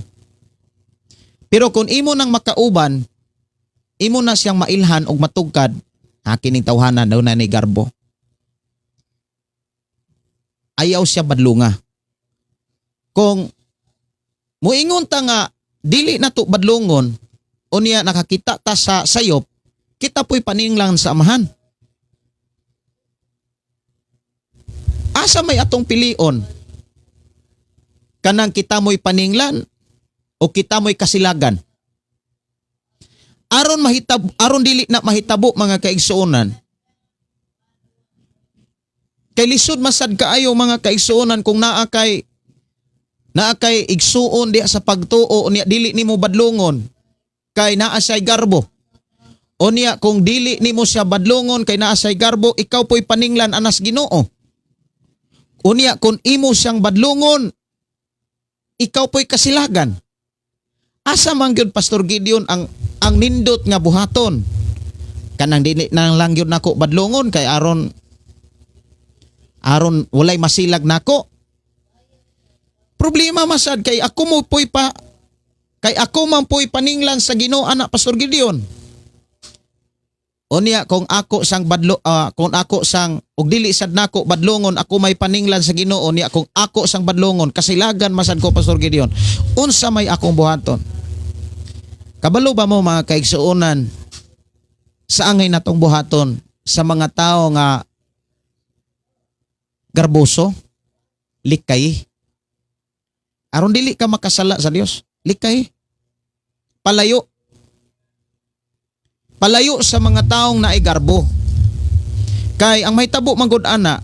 Pero kung imo nang makauban, imo na siyang mailhan og matugkad, kining tawhanan daw na ni garbo. Ayaw siya badlunga. Kung muingon ta nga dili na to badlungon, unya nakakita ta sa sayop, kita po'y paninglang sa amahan. Asa may atong pilion? Kanang kita mo'y paninglan o kita mo'y kasilagan? Aron dili na mahitabo mga kaigsuonan. Kay lisod masad kaayo mga kaigsuonan kung naa kay igsuon diha sa pagtuo unya dili nimo badlungon kay naa say garbo. Unya kung dili nimo siya badlungon kay naa say garbo, ikaw po'y paninglan anas Ginoo. Unya kung imo siyang badlungon, ikaw po'y kasilagan. Asa man gyud Pastor Gideon ang nindot nga buhaton? Kanang dili nang lang gyud nako badlungon kay aron walay masilag nako. Problema masad kay ako man po'y paninglan sa Ginoo ana Pastor Gideon. Unya kung ako sang og dili sad nako badlongon, ako may paninglan sa Ginoo, unya kung ako sang badlongon kasilagan masad ko Pastor Gideon. Unsa may akong buhaton? Kabalo ba mo mga kaigsuonan sa angay natong buhaton sa mga tao nga garboso, likay? Aron dili ka makasala sa Dios, likay. Palayo sa mga taong naay garbo. Kay ang mahitabo manggod ana,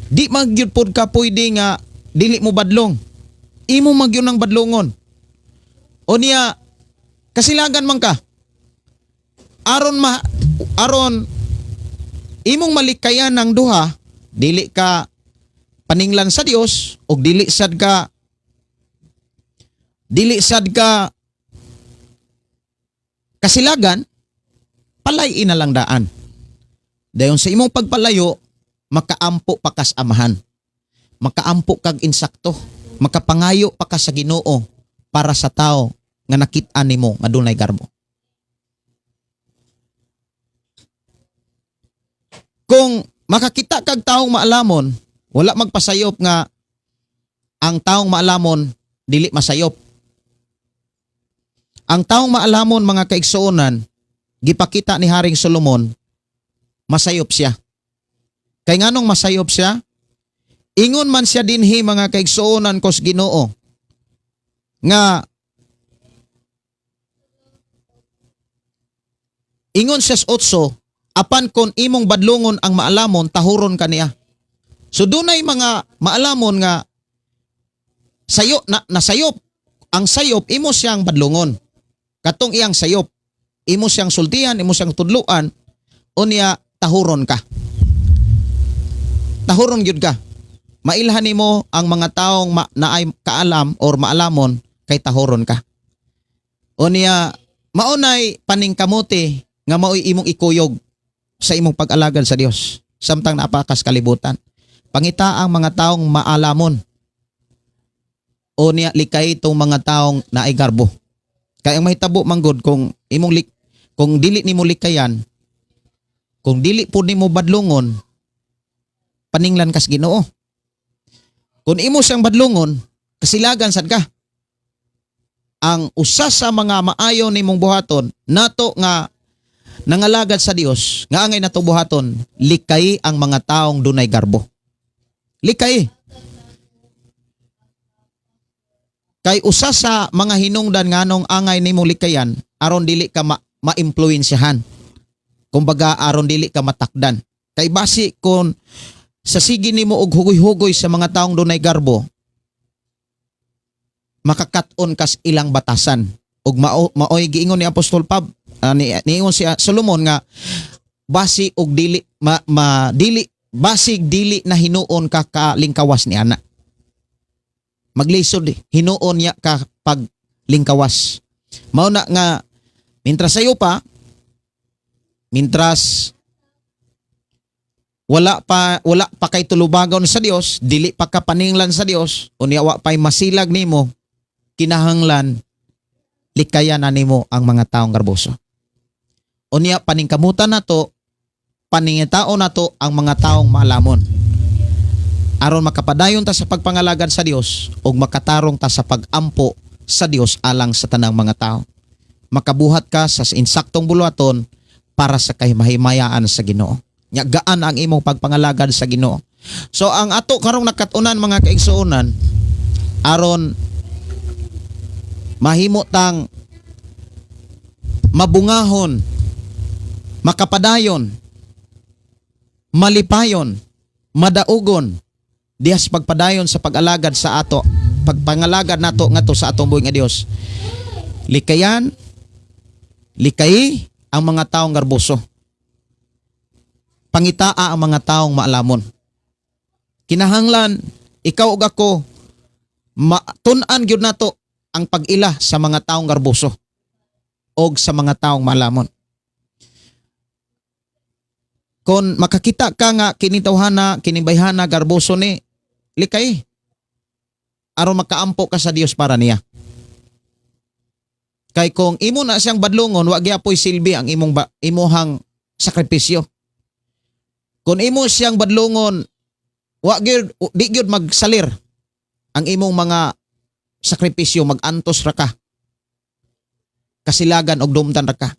di magyud pod ka pwede nga dili mo badlong. Imo magyud nang badlongon. Unya kasilagan man ka. Aron imong malikayan ng duha, dili ka paninglan sa Dios ug dili sad ka kasilagan, palay na lang daan. Dayon sa imong pagpalayo, makaampo pa kas amahan. Makaampo kag insakto. Makapangayo pa ka sa Ginoo para sa tao nga nakit-an nimo nga dunay garbo. Kung makakita kag taong maalamon, wala magpasayop nga ang taong maalamon dili masayop. Ang taong maalamon mga kaigsuonan, gipakita ni Haring Solomon, masayop siya. Kay nganong masayop siya? Ingon man siya dinhi mga kaigsuonan kos Ginoo nga ingon siya sa 8, apan kon imong badlongon ang maalamon, tahuron kaniya. So dunay mga maalamon nga nasayop. Ang sayop imo siyang badlongon. Katong iyang sayop, imo siyang sultihan, imo siyang tudluan, unya tahuron ka. Tahuron gyud ka. Mailhan nimo ang mga taong naay kaalam or maalamon kay tahuron ka. Unya maunay paningkamuti nga maoy imong ikuyog sa imong pag-alagad sa Dios samtang napakas kalibutan. Pangita ang mga taong maalamon. Unya likay itong mga taong naay garbo. Kaya ang mahitabo manggod kung dili nimo likayan, kung dili pud nimo badlongon, paninglan kas Ginoo. Kung imo siyang badlongon, kasilagan sad ka. Ang usa sa mga maayo nimong buhaton nato nga nangalagad sa Dios, nga angay nato buhaton, likay ang mga taong dunay garbo. Likay. Kay usa sa mga hinungdan nganong angay nimong likayan aron dili ka ma-impluwensyahan. Kumbaga aron dili ka matakdan. Kay basi kon sa sige nimo og hugoy-hugoy sa mga taong dunay garbo, makakat-on kas ilang batasan. Ug maoy giingon ni Apostol niingon si Solomon nga basi og dili basig dili na hinuon ka kalingkawas ni ana. Maglisod hinuon niya ka paglingkawas. Mao na nga mintras sayo pa, mintras wala pa kay tulubagon sa Dios, dili pa ka paninglan sa Dios, unya wa pay masilag nimo, kinahanglan likayan na nimo ang mga taong garboso. Unya paningkamutan nato, paningitaon nato ang mga taong maalamon. Aron makapadayon ta sa pagpangalagad sa Dios ug makatarong ta sa pagampo sa Dios alang sa tanang mga tao. Makabuhat ka sa insaktong buluhaton para sa kahimahimayaan sa Ginoo. Nya gaan ang imong pagpangalagad sa Ginoo. So ang ato karong nakatunan mga kaigsuonan aron mahimo tang mabungahon, makapadayon, malipayon, madaugon dihas pagpadayon sa pag-alagad sa ato, pagpangalagad nato ngadto sa atong buhing nga Dios. Likayan, likay ang mga taong garboso. Pangitaa ang mga taong maalamon. Kinahanglan ikaw ug ako matun-an gyud nato ang pag-ila sa mga taong garboso og sa mga taong maalamon. Kung makakita ka nga kinitawhana, kinibayhana, garboso ni, likay. Aron makaampo ka sa Dios para niya. Kay kung imo na siyang badlongon, wa gyapon silbi ang imuhang sakripisyo. Kung imo siyang badlongon, di gyud magsalir ang imong mga sakripisyo, magantos ra ka. Kasilagan og dumtan ra ka.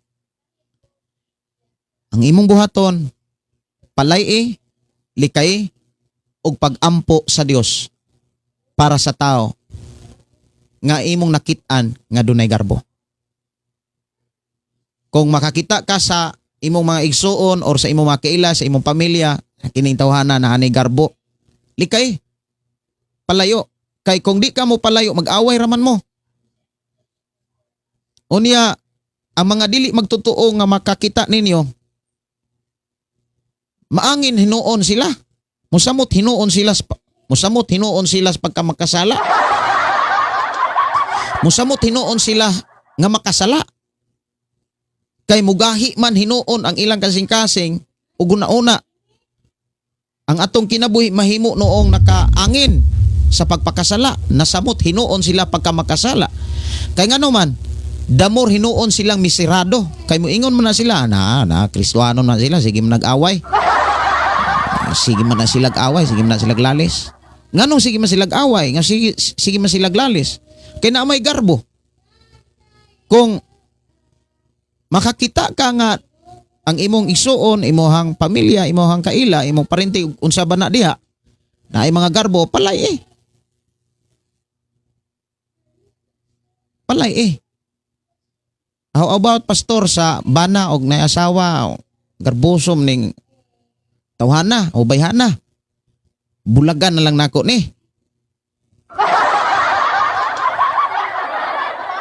Ang imong buhaton, palay likay og pagampo sa Dios para sa tao nga imong nakit-an nga dunay garbo. Kung makakita ka sa imong mga igsuon or sa imong mga kaila, sa imong pamilya, kining tawhana na anay garbo, likay, palayo. Kay kung di ka mo palayo, mag-away raman mo. Unya, ang mga dili magtotoo nga makakita ninyo, maangin hinuon sila. Musamot hinuon sila sa pagkamakasala. Musamot hinuon sila nga makasala. Kay mugahi man hinuon ang ilang kasing-kasing ug una-una ang atong kinabuhi mahimo noong nakaangin sa pagpakasala. Nasamot hinuon sila pagkamakasala. Kay ngano man damor hinuon silang miserado. Kay moingon man na sila na Kristiyano man sila, sige man nag-away. Sige man na sila away, sige man na sila lalis. Nganong sige man sila away, nga sige man sila lalis. Kay na may garbo. Kung makakita ka nga ang imong igsuon, imong pamilya, imong kaila, imong parente unsa ba na diha, na ay mga garbo, palay Palay How about pastor sa bana og nay asawa, garbosom ning tawhana o bayhana? Bulagan na lang nako ni.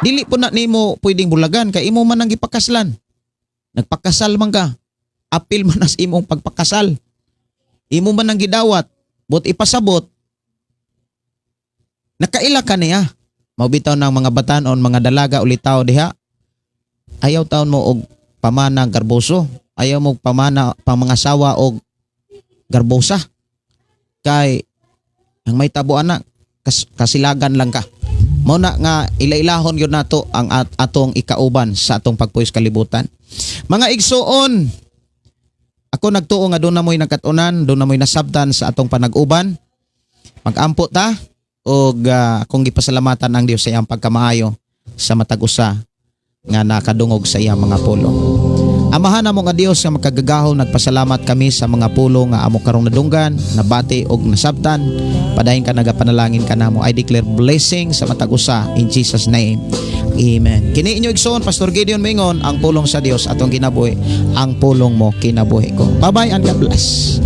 Dili po na nimo pwedeng bulagan kay imo man ang gipakaslan. Nagpakasal man ka. Apil man as imong pagpakasal. Imo man ang gidawat, but ipasabot. Nakaila ka niya. Mabitaw ng mga batanon, mga dalaga ulitaw diha. Ayaw taon mo og pamana garboso. Ayaw mo pamana pamangasawa og garbosa. Kay ang may tabo anak kasilagan lang ka. Mao na nga ilailahon gyud nato ang atong ikauban sa atong pagpuyo sa kalibutan. Mga igsuon, Ako nagtuo nga doon na mo'y nakatunan, doon na mo'y nasabtan sa atong panag-uban. Mag-ampo ta o kung gipasalamatan ang Dios sa iyang pagkamaayo sa matag usa nga nakadungog sa iyang mga pulo. Amahan namo nga Dios nga makagagahom, nagpasalamat kami sa mga pulo nga amo karong nadunggan, nabati og nasabtan. Padayon ka nagapanalangin ka namo. I declare blessing sa matag usa in Jesus name. Amen. Kini inyo igsoon Pastor Gideon Mingon, ang pulong sa Dios atong kinabuhi, ang pulong mo kinabuhi ko. Bye-bye and God bless.